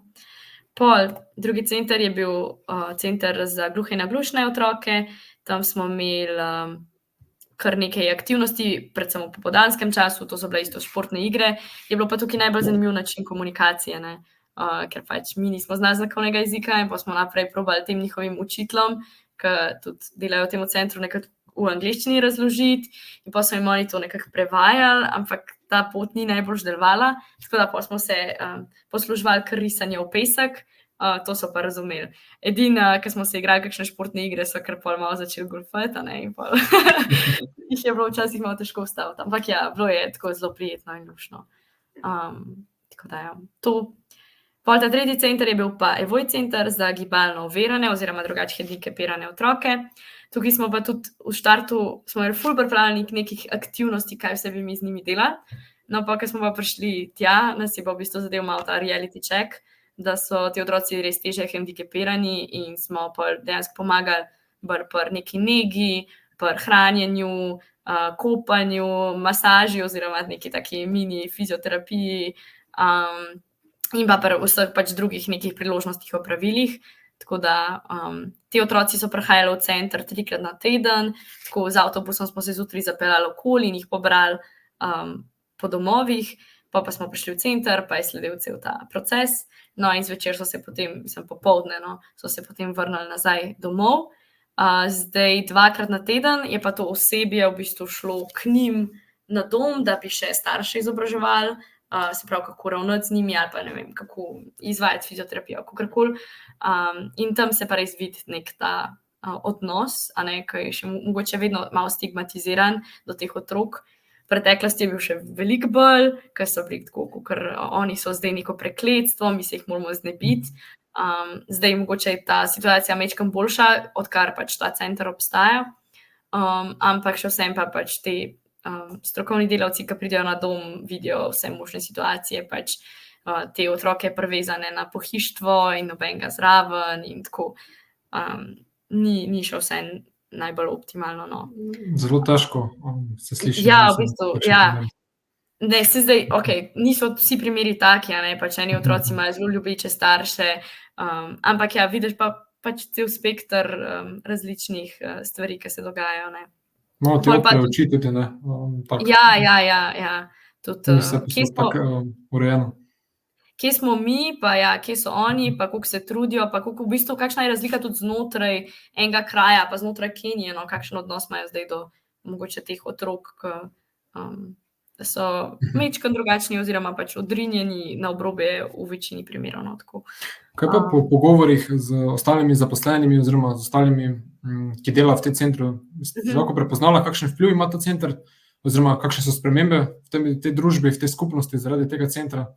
Pol, drugi center je bil center za gluhe in naglušne otroke, tam smo imeli kar nekaj aktivnosti, predvsem v popoldanskem času, to so bile isto športne igre, je bilo pa tukaj najbolj zanimiv način komunikacije, ne, ker pač mi nismo znali znakovnega jezika in pa smo naprej probali tem njihovim učiteljem, ki tudi delajo v tem centru, nekako v angleščini razložiti, in pa so jim oni to nekako prevajali, ampak ta pot ni najbolj delovala, tako da pa smo se posluževali kar risanje v pesek, to so pa razumeli. Edino, ko smo se igrali kakšne športne igre, so kar pol malo začeli golfati, a ne, in pol jih je bilo včasih malo težko vstaviti, ampak ja, bilo je tako zelo prijetno in lušno. Tako da, ja, to. Pol ta tretji center je bil pa Evoj center za gibalno ovirane oziroma drugače hendikepirane otroke. Tukaj smo pa tudi v štartu, smo imeli ful pripravljenih nekih aktivnosti, kaj vse bi mi z njimi delali. No, pa, ko smo pa prišli tja, nas je pa v bistvu zadev malo ta reality check, da so ti otroci res težje hendikepirani in smo pa dejansko pomagali bolj pri neki negi, pri hranjenju, kopanju, masaži oziroma neki taki mini fizioterapiji, in pa pri vseh pač drugih nekih priložnostih, opravilih. Tako da ti otroci so prihajali v center 3-krat na teden, tako z avtobusom smo se zjutraj zapeljali okoli in jih pobrali po domovih, pa smo prišli v center, pa je sledil cel ta proces. No, in zvečer so se potem, popoldne, no, so se potem vrnili nazaj domov. Zdaj 2-krat na teden je pa to osebje v bistvu šlo k njim na dom, da bi še starše izobraževali, se pravi, kako ravnati z njimi ali pa ne vem, kako izvajati fizioterapijo, kakorkoli. In tam se pa res vidi nek ta odnos, a ne, ki je še mogoče vedno malo stigmatiziran do teh otrok. V preteklosti je bil še veliko bolj, ker so bili tako, ker oni so zdaj neko prekletstvo, mi se jih moramo znebiti. Zdaj mogoče je ta situacija majčkeno boljša, odkar pač ta center obstaja, ampak še vsem pa pač te strokovni delavci, ki pridejo na dom, vidijo vse možne situacije, pač te otroke prevezane na pohištvo in nobenega zraven in tako. Ni še vse najbolj optimalno, no. Zelo težko se sliši. Ja, v bistvu, ja. Ne, se zdaj, niso vsi primeri taki, a ne, pač eni otroci imajo zelo ljubeče starše, ampak ja, vidiš pa pač cel spekter različnih stvari, ki se dogajajo, ne. No, te oči tudi, ne. Ja. Tudi, kje smo urejeno. Kje smo mi, pa ja, kje so oni, pa koliko se trudijo, pa koliko v bistvu, kakšna je razlika tudi znotraj enega kraja, pa znotraj Kenije, no, kakšen odnos imajo zdaj do mogoče teh otrok, da so majčkeno drugačni oziroma pač odrinjeni na obrobje v večini primerov, no, tako. Kaj pa po pogovorih z ostalimi zaposlenimi oziroma z ostalimi, ki delajo v tem centru, ste lahko prepoznala, kakšen vpliv ima ta center oziroma kakšne so spremembe v tej družbi, v tej skupnosti zaradi tega centra?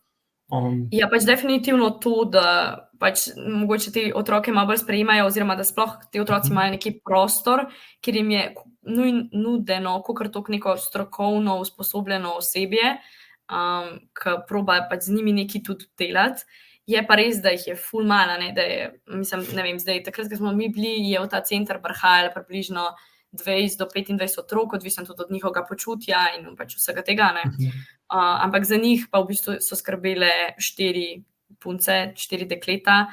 Ja, pač definitivno to, da pač mogoče te otroke malo bolj sprejemajo oziroma da sploh ti otroci imajo neki prostor, kjer jim je nudeno kakor toliko neko strokovno usposobljeno osebje, ki proba pač z njimi nekaj tudi delati. Je pa res, da jih je ful malo, ne, da je, mislim, ne vem, zdaj, takrat, ko smo mi bili, je v ta center prihajalo približno 20 do 25 otrok, odvisno tudi od njihovega počutja in pač vsega tega, ne. Ampak za njih pa v bistvu so skrbele 4 punce, 4 dekleta,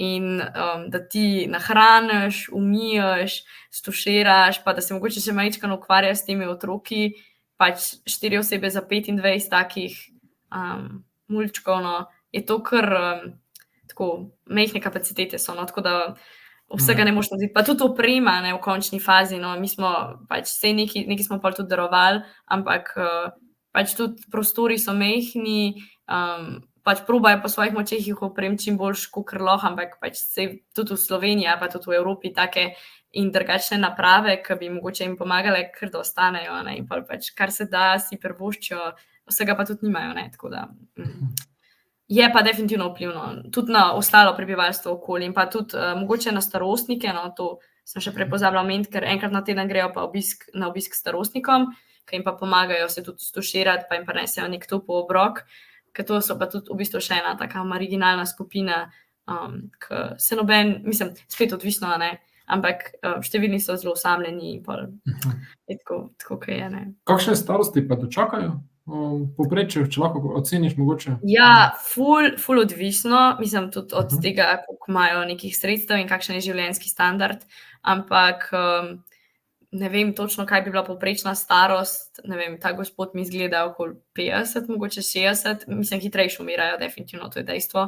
in da ti nahraniš, umiješ, stuširaš, pa da se mogoče še majčkeno ukvarjaš s temi otroki, pač 4 osebe za 25 takih mulčkov, no, je to kar tako majhne kapacitete so, no, tako da vsega ne moš narediti. Pa tudi oprema, ne, v končni fazi, no, mi smo pač vse nekaj smo pa tudi darovali, ampak pač tudi prostori so majhni, pač probajo po svojih močeh jih opremiti čim boljš, kakor lahko, ampak pač tudi v Sloveniji, pa tudi v Evropi take in drugačne naprave, ki bi mogoče jim pomagale, ker da ostanejo, ne, in pač kar se da si privoščijo, vsega pa tudi nimajo, ne, tako da je pa definitivno vplivno, tudi na ostalo prebivalstvo okoli in pa tudi mogoče na starostnike, no, to sem še prej pozabila omeniti, ker enkrat na teden grejo pa na obisk starostnikom, ki jim pa pomagajo se tudi stuširati, pa jim prinesejo nek topel obrok, ker to so pa tudi v bistvu še ena taka marginalna skupina, ki se mislim, spet odvisno, ne, ampak številni so zelo osamljeni in pa je tako, kot je, ne. Kakšne starosti pa dočakajo? Povprečju, če lahko oceniš mogoče? Ja, ful odvisno, mislim tudi od tega, koliko imajo nekih sredstev in kakšen je življenjski standard, ampak ne vem točno, kaj bi bila povprečna starost, ne vem, ta gospod mi izgleda okoli 50, mogoče 60, mislim, hitrejše umirajo, definitivno, to je dejstvo.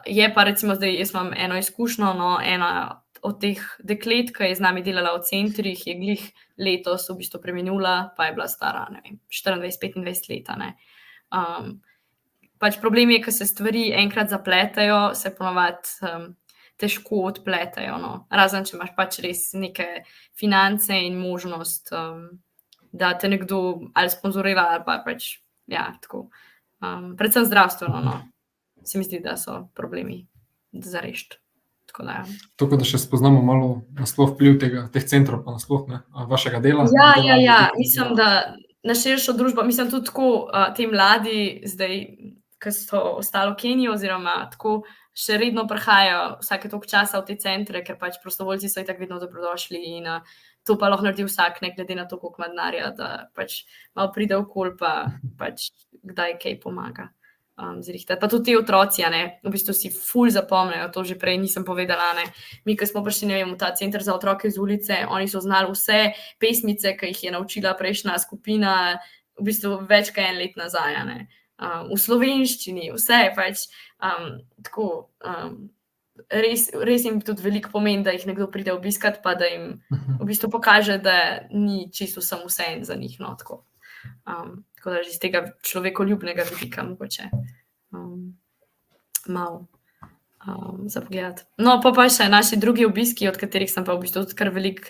Je pa recimo zdaj, jaz imam eno izkušnjo, no, ena od teh deklet, ki je z nami delala v centrih, je glih letos v bistvu preminula, pa je bila stara, ne vem, 24-25 let, ne. pač problem je, ko se stvari enkrat zapletajo, se ponovadi težko odpletajo. No. Razen, če imaš pač res neke finance in možnost, da te nekdo ali sponzorira, ali pa pač, ja, tako. Predvsem zdravstveno, no. Se mi zdi, da so problemi za rešiti. Tako da, ja. Tako da še spoznamo malo nasploh vpliv teh centrov, pa nasploh vašega dela. Ja, mislim, da na širšo družbo, mislim tudi tako, ti mladi zdaj, ki so ostali v Keniji, oziroma tako še redno prihajajo vsake toliko časa v te centre, ker pač prostovoljci so itak vedno dobrodošli in to pa lahko naredi vsak, ne glede na to, koliko ima denarja, da pač malo pride okoli, pa pač kdaj kaj pomaga. Zrihtati. Pa tudi ti otroci, v bistvu si ful zapomnejo, to že prej nisem povedala, ne. Mi, ko smo prišli, ne vem, v ta center za otroke z ulice, oni so znali vse pesmice, ki jih je naučila prejšnja skupina, v bistvu več kot 1 let nazaj, ne. V slovenščini, vse pač tako, res jim tudi veliko pomeni, da jih nekdo pride obiskat, pa da jim v bistvu pokaže, da ni čisto vsem vseeno za njih, no, tako. Tako da že iz tega človekoljubnega vidika mogoče malo za pogledati. No, pa še naši drugi obiski, od katerih sem pa v bistvu tudi kar veliko,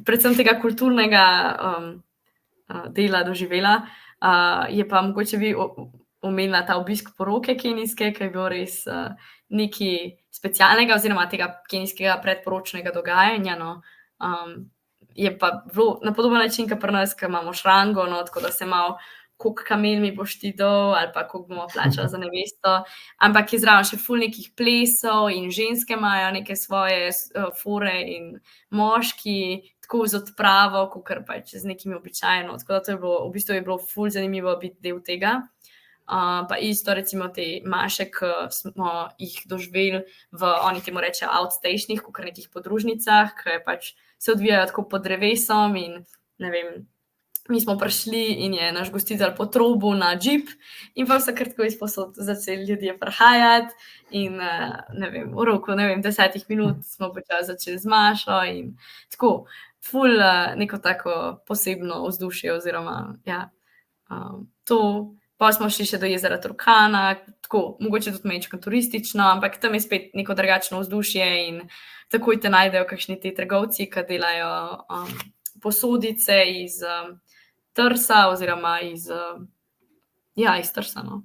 predvsem tega kulturnega dela doživela, je pa mogoče bi omenila ta obisk poroke kenijske, ki je bil res nekaj specialnega, oziroma tega kenijskega predporočnega dogajanja, no. Je pa bilo na podoben način, kot pri nas, ko imamo šrango, no, tako da se malo, koliko kamel mi boš ti dal, ali pa koliko bomo plačali za nevesto, ampak je zraven še ful nekih plesov in ženske imajo neke svoje fore in moški, tako z odpravo, kakor pač z nekimi običajno, tako da to je bilo, v bistvu je bilo ful zanimivo biti del tega. Pa isto recimo te maše, ki smo jih doživeli v, oni temu rečejo outstationih, kakor nekih podružnicah, ki je pač se odvijajo tako pod drevesom in, ne vem, mi smo prišli in je naš gostitelj potrobil na džip in pa so kar tako izposod začeli ljudje prihajati in, ne vem, v roku, 10 minut smo počasi začeli z mašo in tako, ful neko tako posebno vzdušje oziroma, ja, to. Pa smo šli še do jezera Turkana, tako, mogoče tudi majčkeno turistično, ampak tam je spet neko drugačno vzdušje in takoj te najdejo kakšni ti trgovci, ki delajo posodice iz trsa oziroma iz trsa, no.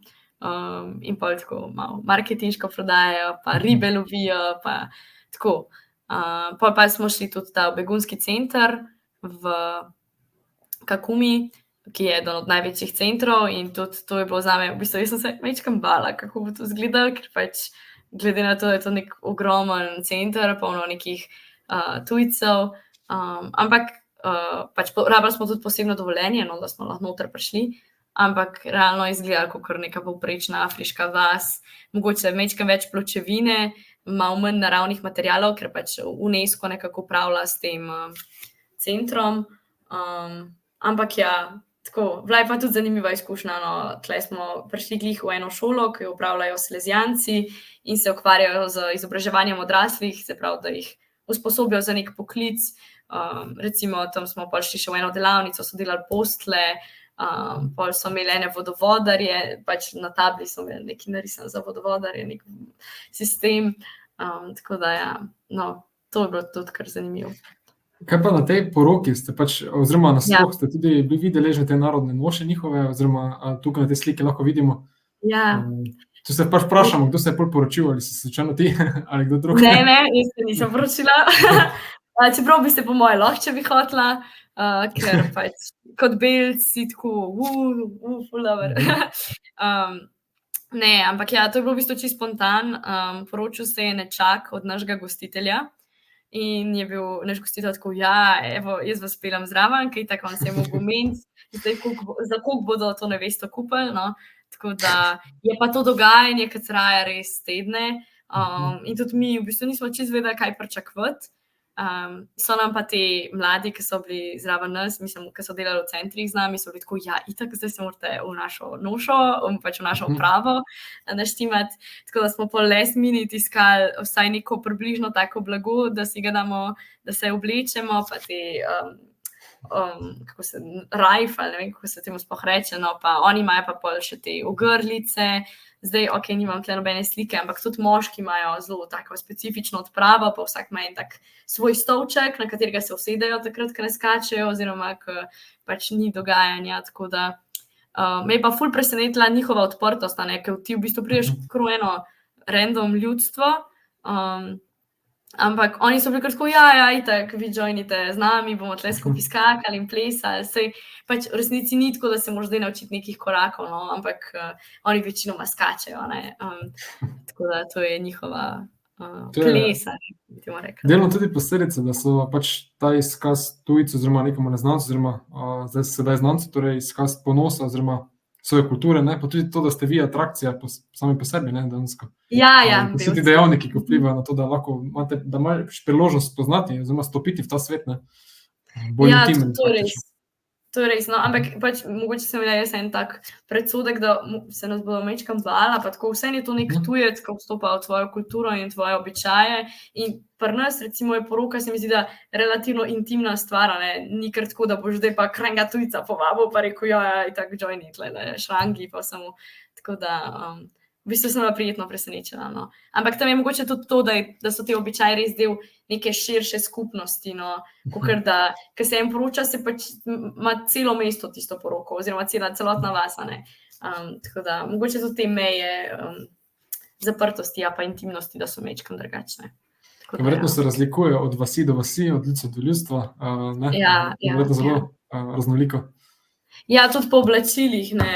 In pa tako malo marketinško prodajajo, pa ribe lovijo, pa tako. Pa smo šli tudi ta begunski center v Kakumi, ki je eden od največjih centrov in tudi to je bilo zame, v bistvu jaz sem se majčkeno bala, kako bo to izgledalo, ker pač glede na to, da je to nek ogromen center, polno nekih tujcev, ampak pač rabili smo tudi posebno dovoljenje, no, da smo lahko noter prišli, ampak realno je izgledalo kakor neka povprečna afriška vas, mogoče majčkeno več pločevine, malo manj naravnih materialov, ker pač UNESCO nekako upravlja s tem centrom, ampak ja, tako, bila je pa tudi zanimiva izkušnja, no, tle smo prišli glih v eno šolo, ki jo upravljajo Salezijanci in se ukvarjajo z izobraževanjem odraslih, se pravi, da jih usposobijo za nek poklic, recimo tam smo pa šli še v eno delavnico, so delali postle, pol so imeli ene vodovodarje, pač na tabli so imeli nekaj narisano za vodovodarje, nek sistem, tako da ja, no, to je bilo tudi kar zanimivo. Kaj pa na tej poroki ste pač, oziroma nasploh ste tudi bili deležni te narodne noše njihove, oziroma tukaj na tej sliki lahko vidimo. Ja. Tu se pač vprašamo, kdo se je pol poročil, ali si slučajno ti, ali kdo drug? Ne, jaz se nisem poročila. Čeprav bi se po moje lahko, če bi hotela, ker pač kot belci tako, ful dobro. Ne, ampak ja, to je bilo v bistvu čisto spontan, poročil se je nečak od našega gostitelja in je bil naš gostitelj tako, ja, evo, jaz vas peljem zraven, kaj tako on se je mogel meniti, zdaj za koliko bodo to nevesto kupili, no, tako da je pa to dogajanje, ki traja res tedne, in tudi mi v bistvu nismo čisto vedeli, kaj pričakovati. So nam pa ti mladi, ki so bili zraven nas, mislim, ki so delali v centrih z nami, so bili tako, ja, itak zdaj se morate v našo nošo, pač v našo upravo naštimati, tako da smo po last minute iskali vsaj neko približno tako blago, da si ga damo, da se oblečemo, pa te kako se, rajf, ali ne vem, kako se temu sploh reče, no, pa oni imajo pa pol še te ogrlice, zdaj, ok, nimam tle nobene slike, ampak tudi moški imajo zelo tako specifično odpravo, pa vsak ima en tak svoj stolček, na katerega se usedejo takrat, ko ne skačejo, oziroma ko pač ni dogajanja, tako da me je pa ful presenetila njihova odprtost, ne, ker ti v bistvu prideš kar v eno random ljudstvo, ampak oni so bili kar tako, itak, vi joinite z nami, bomo tle skupaj skakali in plesali, sej pač v resnici ni tako, da se moraš zdaj naučiti nekih korakov, no, ampak oni večinoma skačejo, ne, tako da to je njihova plesa, bi temu rekla. Delno tudi posledice, da so pač ta izkaz tujcev oziroma nekomu neznancu, oziroma zdaj sedaj znancu, torej izkaz ponosa oziroma svoje kulture, ne, pa tudi to, da ste vi atrakcija sami po sebi, ne, dansko. Vsi ti dejavniki, ki vplivajo na to, da lahko imate, da imaš priložnost spoznati oziroma stopiti v ta svet, ne, bolj intimen. To je res, no, ampak pač mogoče sem imela jaz en tak predsodek, da se nas bodo mečkam bala, pa tako vse je to nek tujec, ko vstopa v tvojo kulturo in tvoje običaje in pri nas, recimo, je poroka, se mi zdi, da relativno intimna stvar, ne, ni kar tako, da boš zdaj pa krenga tujca povabil, pa rekel, itak joini, tle, šrangi, pa samo, tako da v bistvu sem bila prijetno presenečena, no. Ampak tam je mogoče tudi to, da so te običaji res del neke širše skupnosti, no, kakor da, ker se en poroča, se pač ima celo mesto tisto poroko, oziroma celotna vas, ne. Tako da, mogoče tudi te meje zaprtosti, pa intimnosti, da so mečkam drugačne. Verjetno se razlikujejo od vasi do vasi, od ljudstva do ljudstva, ne? Verjetno zelo raznoliko. Ja, tudi po oblačilih, ne,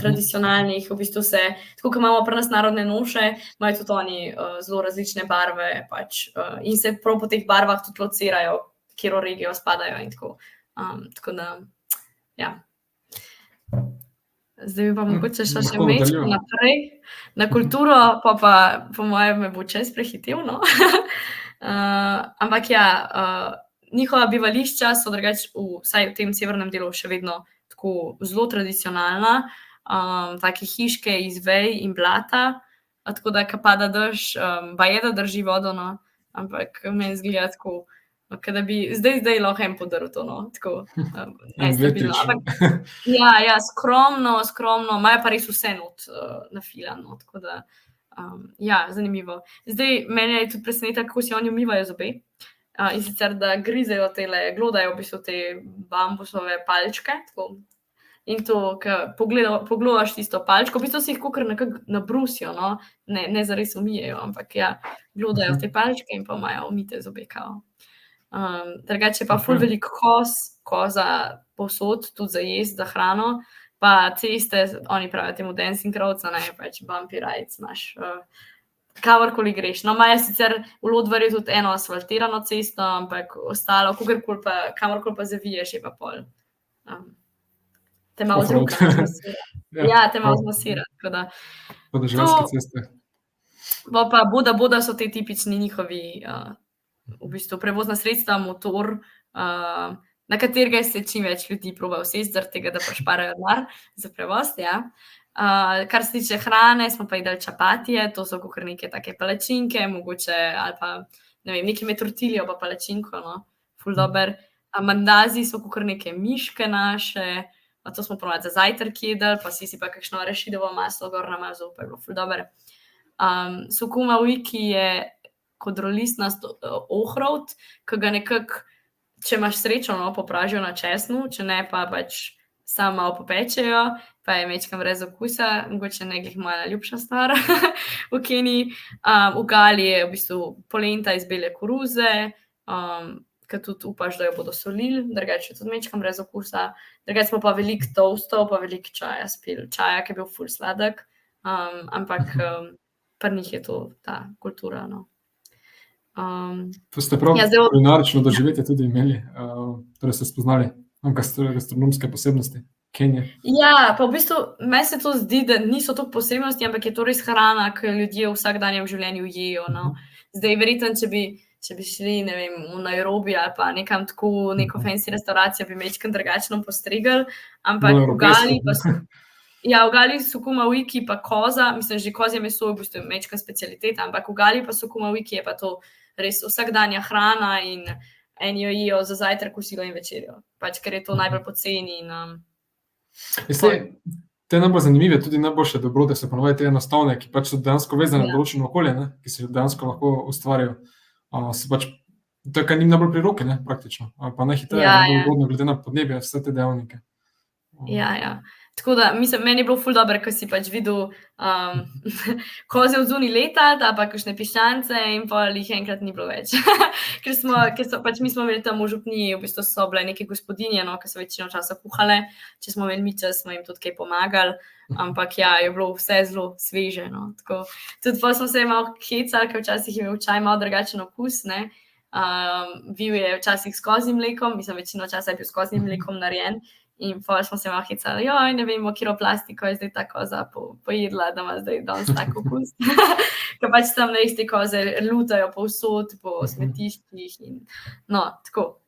tradicionalnih, v bistvu se, tako kot imamo pri nas narodne noše, imajo tudi oni zelo različne barve, pač, in se prav po teh barvah tudi locirajo, kjero regijo spadajo in tako. Tako da, ja. Zdaj bi pa mogoče šla še mečko naprej na kulturo, pa po mojem me bo čas prehitel, no. Ampak ja, njihova bivališča so drugače, vsaj v tem severnem delu še vedno tako zelo tradicionalna, take hiške iz vej in blata, tako da, ko pada dež, baje da drži vodo, no, ampak meni izgleda tako, da bi zdaj lahko en podrl to, no, tako nestabilno. Ampak, ja, skromno, imajo pa res vse not nafilano, tako da, ja, zanimivo. Zdaj, meni je tudi presenetilo, kako si oni umivajo zobe, in sicer, da grizejo glodajo v bistvu te bambusove palčke, tako, in to, ko pogledaš tisto palčko, v bistvu si jih kakor nekako nabrusijo, no, ne zares umijejo, ampak ja, glodajo te palčke in pa imajo umite zobe, kao. Drugače pa ful veliko koza povsod, tudi za jesti, za hrano, pa ceste, oni pravijo temu dancing roads, ne, pač bumpy rides imaš, kavorkoli greš. No, imajo sicer v Lodvarju tudi eno asfaltirano cesto, ampak ostalo, kamorkoli pa zaviješ, je pa pol. Te malo druga zmasira. Ja, te malo zmasira, tako da. Podeželske ceste. Pa boda so te tipični njihovi, v bistvu prevozna sredstva, motor, na katerega se čim več ljudi proba usesti, zaradi tega, da pa šparajo denar za prevoz, ja. Kar se tiče hrane, smo pa jedli čapatije, to so kakor neke take palačinke, mogoče, ali pa, ne vem, nekaj med tortiljo pa palačinko, no, ful dober. Mandazi so kakor neke miške naše, to smo ponovadi za zajtrk jedli, pa si pa kakšno arašidovo maslo gor namazal, pa je bilo ful dober. Sukuma wiki je kodrolistnast ohrovt, ki ga nekako, če imaš srečo, no, popražijo na česnu, če ne pa pač samo malo popečejo, pa je mečkam brez okusa, mogoče ne glih moja najljubša stvar v Keniji. Ugali je v bistvu polenta iz bele koruze, ki tudi upaš, da jo bodo solili, drugače je tudi mečkam brez okusa. Drugače smo pa veliko toastov, pa veliko čaja spili. Čaja, ki je bil ful sladek, ampak pri njih je to ta kultura, no. To ste prav kulinarično doživetje tudi imeli, torej ste spoznali gastronomske posebnosti Kenije. Ja, pa v bistvu meni se to zdi, da niso to posebnosti, ampak je to res hrana, ki jo ljudje v vsakdanjem življenju jejo, no. Zdaj, verjetno, če bi šli, ne vem, v Nairobi ali pa nekam tako, neko fancy restauracijo, bi mečkam drugačno postregli, ampak v Gali pa so... Ja, v Gali sukuma wiki pa koza, mislim, že kozje meso je v bistvu mečkam specialiteta, ampak v Gali pa sukuma wiki je pa to res vsakdanja hrana in eni jo jejo za zajtrk, kosilo in večerjo, pač ker je to najbolj poceni in Te najbolj zanimive, tudi najboljše dobrote so ponovadi te enostavne, ki pač so dejansko vezane na Ja. določeno okolje, ne, ki se dejansko lahko ustvarijo. So pač, to je kar njim najbolj pri roki, ne, praktično. Ali pa najhitreje, Ja, najbolj ja. ugodno glede na podnebje, vse te dejavnike. Ja. Tako da, mislim, meni je bilo ful dobro, ko si pač videl koze odzunaj letati, ali pa kakšne piščance in pol jih enkrat ni bilo več. ker so pač mi smo imeli tam v župniji, v bistvu so bile neke gospodinje, no, ki so večino časa kuhale, če smo imeli mi čas, smo jim tudi kaj pomagali, ampak ja, je bilo vse zelo sveže, no, tako. Tudi pa smo se malo hecali, ker včasih je imel čaj malo drugačen okus, ne. Bil je včasih s kozjim mlekom, mislim, večino časa je bil s kozjim mlekom narejen. In pa smo se malo hecali, ne vemo, katero plastiko je zdaj ta koza pojedla, da ima zdaj danes tak okus. Ker pač tam res te koze lutajo povsod, po smetiščih in no, tako.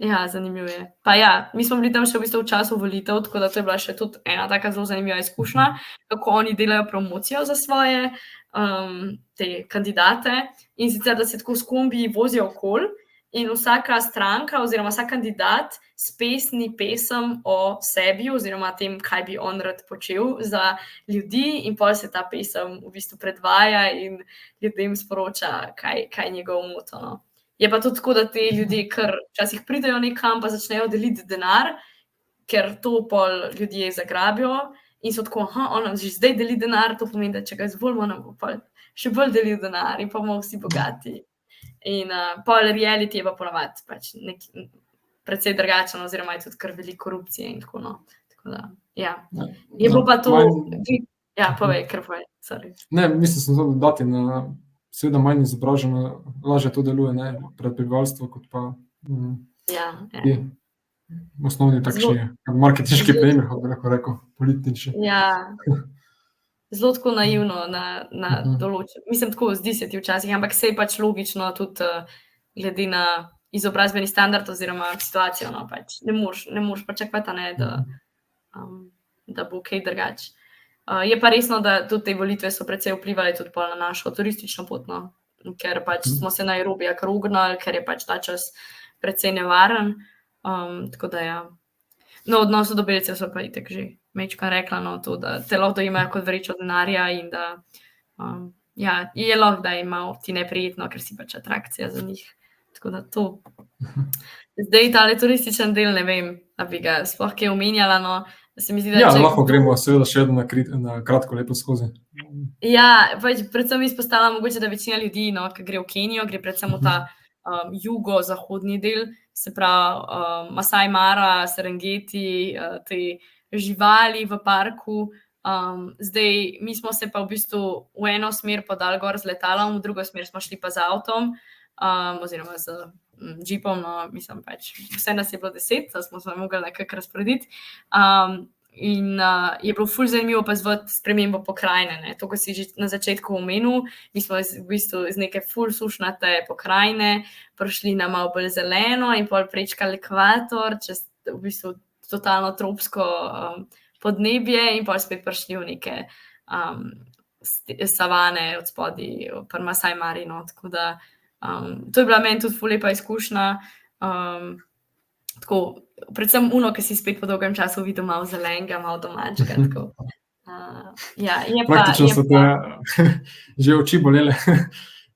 Ja, zanimivo je. Pa ja, mi smo bili tam še v bistvu v času volitev, tako da to je bila še tudi ena taka zelo zanimiva izkušnja, kako oni delajo promocijo za svoje te kandidate in sicer, da se tako s kombiji vozijo okoli in vsaka stranka oziroma vsak kandidat spesni pesem o sebi oziroma tem, kaj bi on rad počel za ljudi in pol se ta pesem v bistvu predvaja in ljudem sporoča, kaj je njegov moto, no. Je pa tudi tako, da te ljudje kar včasih pridejo nekam pa začnejo deliti denar, ker to pol ljudje zagrabijo in so tako, on nam že zdaj deli denar, to pomeni, da če ga izvolimo, nam bo pol še bolj delil denar in pa bomo vsi bogati. In pol reality je pa ponavadi pač precej drugačen oziroma je tudi kar veliko korupcije in tako, no. Tako da, ja. Je bilo pa to... Ja, povej, kar povej, sorry. Ne, mislim, sem to dodati na seveda manj izobraženo, lažje to deluje, ne, pred prebivalstvo, kot pa osnovni takšni marketinški prijemi, kako bi lahko rekel, politični. Ja. Zelo tako naivno na določen. Mislim, tako zdi se ti včasih, ampak saj pač logično tudi glede na izobrazbeni standard oziroma situacijo, no, pač ne moreš pričakovati, ne, da bo kaj drugače. Je pa resno, da tudi te volitve so precej vplivali tudi na našo turistično pot, no, ker pač smo se na Nairobija kar ugnali, ker je pač ta čas precej nevaren, tako da ja. No, v odnosu do Belcev so pa itak že mečka rekla, no, to, da te lahko imajo kot vrečo denarja in da ja, je lahko, da je malo ti neprijetno, ker si pač atrakcija za njih. Tako da to. Zdaj tale turističen del, ne vem, da bi ga sploh kaj omenjala, no, se mi zdi, da... Ja, lahko gremo seveda še na kratko lepo skozi. Ja, pač predvsem izpostavljam mogoče, da večina ljudi, no, ki gre v Kenijo, gre predvsem v ta jugozahodni del, se pravi Masai Mara, Serengeti, te živali v parku. Zdaj, mi smo se pa v bistvu v eno smer podali gor z letalom, v drugo smer smo šli pa z avtom, oziroma z džipom, no, mislim pač, vse nas je bilo 10, da smo se mogli nekako razporediti. In je bilo ful zanimivo opazovati spremembo pokrajine, ne. To, ko si že na začetku omenil, mi smo v bistvu iz neke ful sušnate pokrajine prišli na malo bolj zeleno in pol prečkali ekvator, čez v bistvu totalno tropsko podnebje in pol spet prišli v neke savane od spodaj, pri Masai Mari, no, tako da to je bila meni tudi ful lepa izkušnja, tako, predvsem ki si spet po dolgem času videl malo zelenega, malo domačega, tako. Ja, je pa... Praktično so te že oči bolele,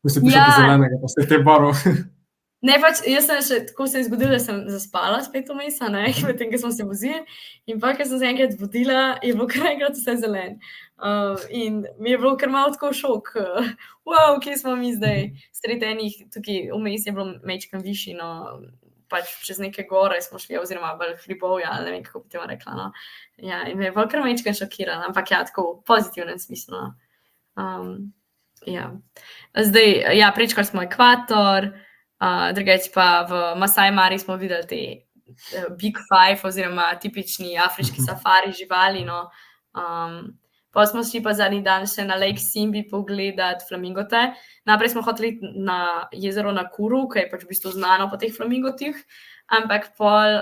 ko si prišel do zelenega, pa vse te barov. Ne, pač, jaz sem še, tako se je zgodilo, da sem zaspala spet vmes, ne, medtem, ko smo se vozili, in pa, ko sem se enkrat vodila, je bilo kar enkrat vse zelen. In mi je bilo kar malo tako šok, wow, kje smo mi zdaj, sredi enih, tukaj vmes je bilo mečkam višji, no, pač čez neke gore smo šli, oziroma bolj hribovja, ali ne vem, kako bi temu rekla, no. Ja, in me je bolj kar mečkam šokirala, ampak ja, tako v pozitivnem smislu, no. Ja. Zdaj, ja, prečkali smo ekvator, drugače pa v Masai Mari smo videli te Big Five oziroma tipični afriški safari živali, no. Pa smo šli pa zadnji dan še na Lake Simbi pogledati flamingote. Najprej smo hoteli na jezero Nakuru, ki je pač v bistvu znano po teh flamingotih, ampak pol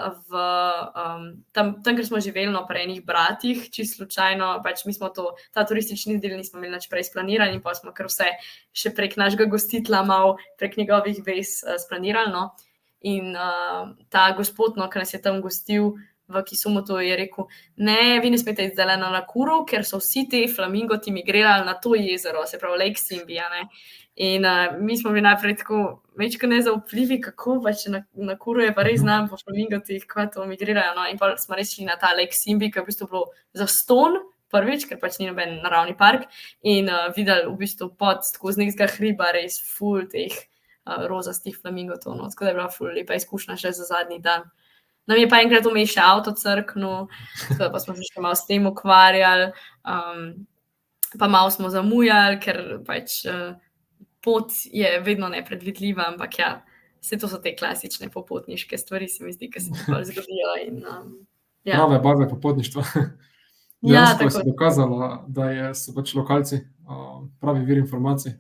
tam, ker smo živeli, no, pri enih bratih, čisto slučajno, pač mi smo ta turistični del nismo imeli nič prej splanirali in pa smo kar vse še prek našega gostitla malo prek njegovih vez splanirali, no. In ta gospod, no, ki nas je tam gostil v Kisumotu, je rekel, ne, vi ne smete iti zdaj na Nakuru, ker so vsi te flamingoti migrirali na to jezero, se pravi Lake Simbi, a ne. In mi smo bili najprej tako večkrat nezaupljivi, kako pač Nakuru je pa res znam po flamingotih, kva to migrirajo, no. In pa smo res šli na ta Lake Simbi, ki je v bistvu bilo zastonj, prvič, ker pač ni noben naravni park, in videli v bistvu pod skozi nekega hriba res ful teh rozastih flamingotov, no. Tako da je bila ful lepa izkušnja še za zadnji dan. Nam je pa enkrat vmes še avto crknil, tako da pa smo se še malo s tem ukvarjali, pa malo smo zamujali, ker pač pot je vedno nepredvidljiva, ampak ja, vse to so te klasične popotniške stvari, se mi zdi, ki se mi bolj zgodijo. In, ja. Prave barve popotništva. Ja, Dejansko je se tako. dokazalo, da so pač lokalci pravi vir informacij.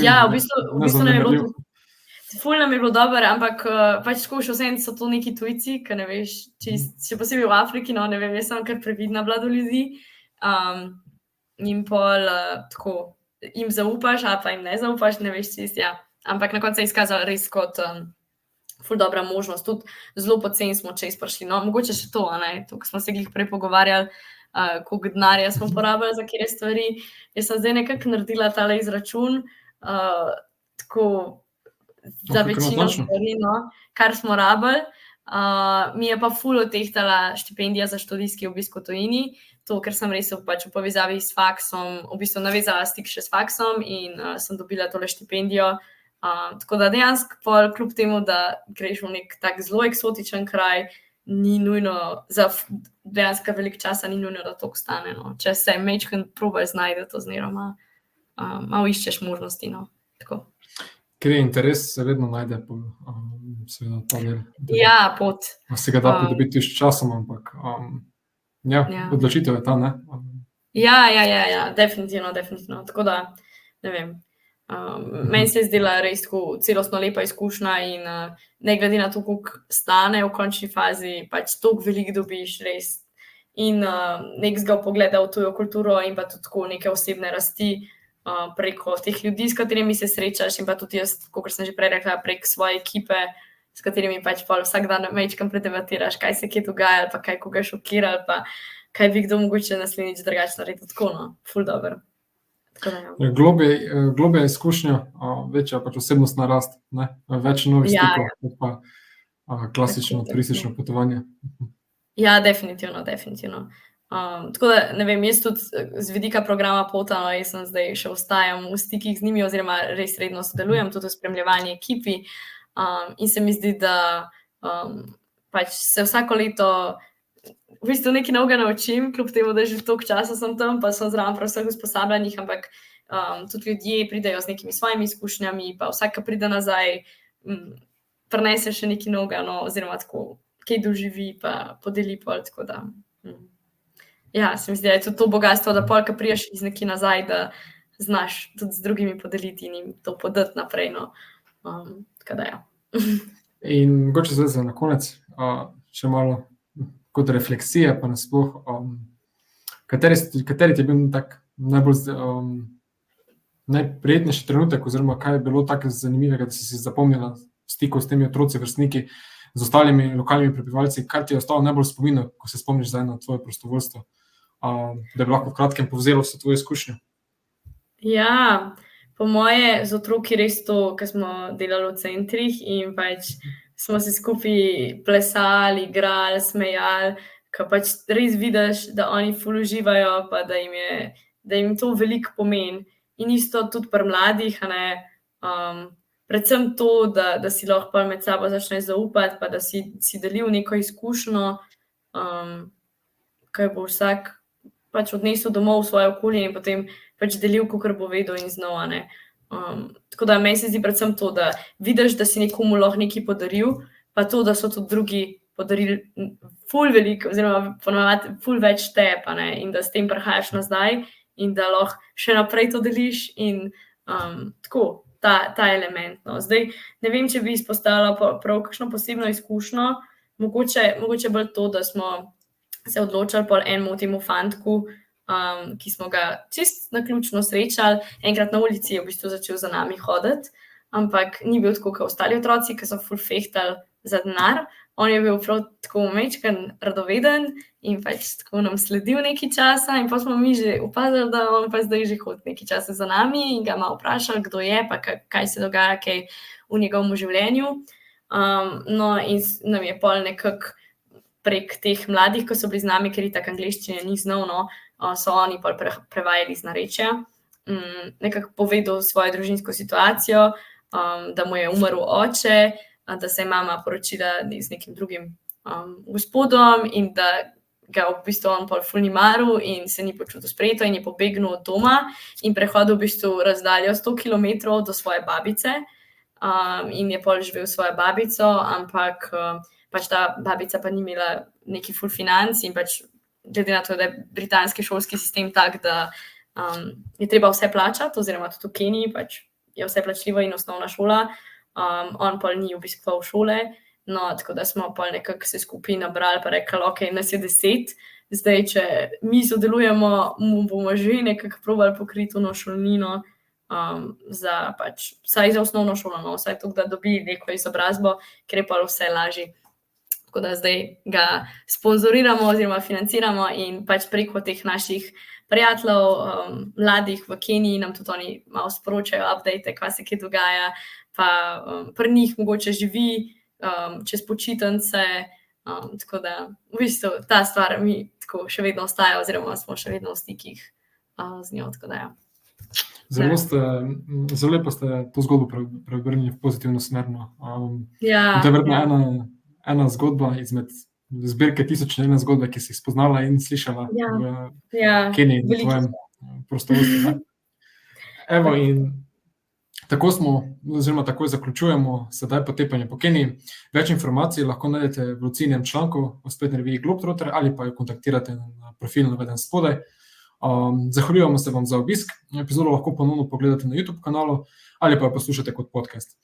Ja, v bistvu nam je bilo ful nam je bilo dobro, ampak pač tako še vsem so to neki tujci, ki ne veš, še posebej v Afriki, no, ne vem, jaz sem kar previdna bila do ljudi, in pol tako jim zaupaš, ali pa jim ne zaupaš, ne veš čist, ja. Ampak na koncu se je izkazalo res kot ful dobra možnost, tudi zelo poceni smo čez prišli, no, mogoče še to, a ne, to, ko smo se glih prej pogovarjali, koliko denarja smo porabili za kere stvari. Jaz sem zdaj nekako naredila tale izračun, tako za večino stvari, no, kar smo rabili. Mi je pa ful odtehtala štipendija za študijski obisk v tujini, to, ker sem res pač v povezavi s faksom, v bistvu navezala stik še s faksom in sem dobila tole štipendijo. Tako da dejansko pol, kljub temu, da greš v nek tak zelo eksotičen kraj, ni nujno, za dejansko veliko časa ni nujno, da to stane, no. Če se mečken probaj znajde, to zmeroma malo iščeš možnosti, no. Tako. Ker je interes, se vedno najde seveda ta del. Ja, pot. Se ga da pridobiti s časom, ampak ja, odločitev je ta, ne? Ja, definitivno. Tako da, ne vem, meni se je zdela res tako celostno lepa izkušnja in ne glede na to, koliko stane v končni fazi, pač toliko veliko dobiš res in nekega pogleda v tujo kulturo in pa tudi tako neke osebne rasti preko teh ljudi, s katerimi se srečaš in pa tudi jaz, kot sem že prej rekla, prek svoje ekipe, s katerimi pač vsak dan mečkam predebatiraš, kaj se kje dogaja, pa kaj koga šokira, pa kaj bi kdo mogoče naslednjič drugače naredil, tako, no, ful dobro. Globja izkušnja, večja pač osebnostna rast, ne? Več novih stikov, kot pa klasično turistično potovanje. Ja, definitivno. Tako da, ne vem, jaz tudi z vidika programa pota, no, jaz sem zdaj še ostajam v stikih z njimi oziroma res redno sodelujem tudi v spremljevanju ekipi in se mi zdi, da pač se vsako leto v bistvu nekaj novega naučim, kljub temu, da že toliko časa sem tam, pa sem zraven prav vseh usposabljanjih, ampak tudi ljudje pridejo z nekimi svojimi izkušnjami, pa vsak, ki pride nazaj, prinese še nekaj novega, no, oziroma tako, kaj doživi, pa podeli pol, tako da. Ja, se mi zdi, da je tudi to bogatstvo, da pol, ko priješ iz nekaj nazaj, da znaš tudi z drugimi podeliti in jim to podati naprej, no. Tako da, ja. In mogoče zdaj za na konec, še malo kot refleksija, pa nasploh, kateri ti je bil tak najbolj najprijetnejši trenutek, oziroma kaj je bilo tako zanimivega, da si zapomnila v stiku s temi otroci, vrstniki, z ostalimi lokalnimi prebivalci, kar ti je ostalo najbolj v spominu, ko se spomniš zdaj na tvoje prostovoljstvo, da bi lahko v kratkem povzelo vse tvoje izkušnje? Ja, po moje z otroki res to, ko smo delali v centrih in pač smo se skupaj plesali, igrali, smejali, ko pač res vidiš, da oni ful uživajo, pa da jim to veliko pomeni. In isto tudi pri mladih, a ne, predvsem to, da si lahko med sabo začneš zaupati, pa da si delil neko izkušnjo, kaj bo vsak pač odnesel domov v svoje okolje in potem pač delil, kakor bo vedel in znal, a ne. Tako da meni se zdi predvsem to, da vidiš, da si nekomu lahko nekaj podaril, pa to, da so tudi drugi podarili ful veliko, oziroma ponovadi ful več tebe, pa ne, in da s tem prihajaš nazaj in da lahko še naprej to deliš in tako, ta element, no. Zdaj, ne vem, če bi izpostavila prav kakšno posebno izkušnjo, mogoče bolj to, da smo se odločili pol enemu temu fantku, ki smo ga čist naključno srečali, enkrat na ulici je v bistvu začel za nami hoditi ampak ni bil tako kot ostali otroci, ki so ful fehtali za denar. On je bil prav tako mečken, radoveden in pač tako nam sledil nekaj časa in pa smo mi že opazili, da on pa zdaj že hodi nekaj časa za nami in ga malo vprašali, kdo je, pa kaj se dogaja, kaj v njegovem življenju. No, in nam je pol nekako prek teh mladih, ko so bili z nami, ker itak angleščine ni znal, no, so oni pol prevajali iz narečja, nekako povedal svojo družinsko situacijo, da mu je umrl oče, da se je mama poročila z nekim drugim gospodom in da ga v bistvu on pol ful ni maral in se ni počutil sprejeto in je pobegnil od doma in prehodil v bistvu razdaljo 100 kilometrov do svoje babice in je pol živel s svojo babico, ampak pač ta babica pa ni imela neki ful financ in pač glede na to, da je britanski šolski sistem tak, da je treba vse plačati, oziroma tudi v Keniji pač je vse plačljivo in osnovna šola, on pol ni obiskoval šole, no, tako da smo pol nekako se skupaj nabrali pa rekli, ok, nas je 10, zdaj, če mi sodelujemo, mu bomo že nekako probali pokriti ono šolnino za pač, vsaj za osnovno šolo, no, vsaj to, da dobi neko izobrazbo, ker je pol vse lažje. Tako da zdaj ga sponzoriramo oziroma financiramo in pač preko teh naših prijateljev, mladih v Keniji, nam tudi oni malo sporočajo update, kaj se kje dogaja, pa pri njih mogoče živi čez počitnice, tako da v bistvu ta stvar mi tako še vedno ostaja oziroma smo še vedno v stikih z njo, tako da ja. Zelo lepo ste to zgodbo preobrnili v pozitivno smer. Ja, to je verjetno ena zgodba izmed zbirke 1001 zgodbe, ki si jih spoznala in slišala v Keniji, v tvojem prostovoljstvu. Evo, in tako smo, oziroma takoj zaključujemo sedaj potepanje po Keniji. Več informacij lahko najdete v ocenjenem članku o spletni reviji Globetrotter ali pa jo kontaktirate na profil naveden spodaj. Zahvaljujemo se vam za obisk. Epizodo lahko ponovno pogledate na YouTube kanalu ali pa jo poslušate kot podcast.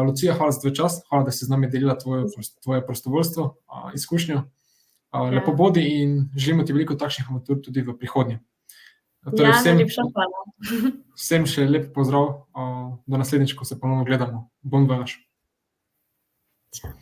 Lucija, hvala za tvoj čas, hvala, da si z nami delila tvoje prostovoljstvo, izkušnjo. Lepo bodi in želimo ti veliko takšnih avantur tudi v prihodnje. Torej, najlepša hvala. Vsem še lep pozdrav, do naslednjič, ko se ponovno gledamo. Bon voyage. Čau.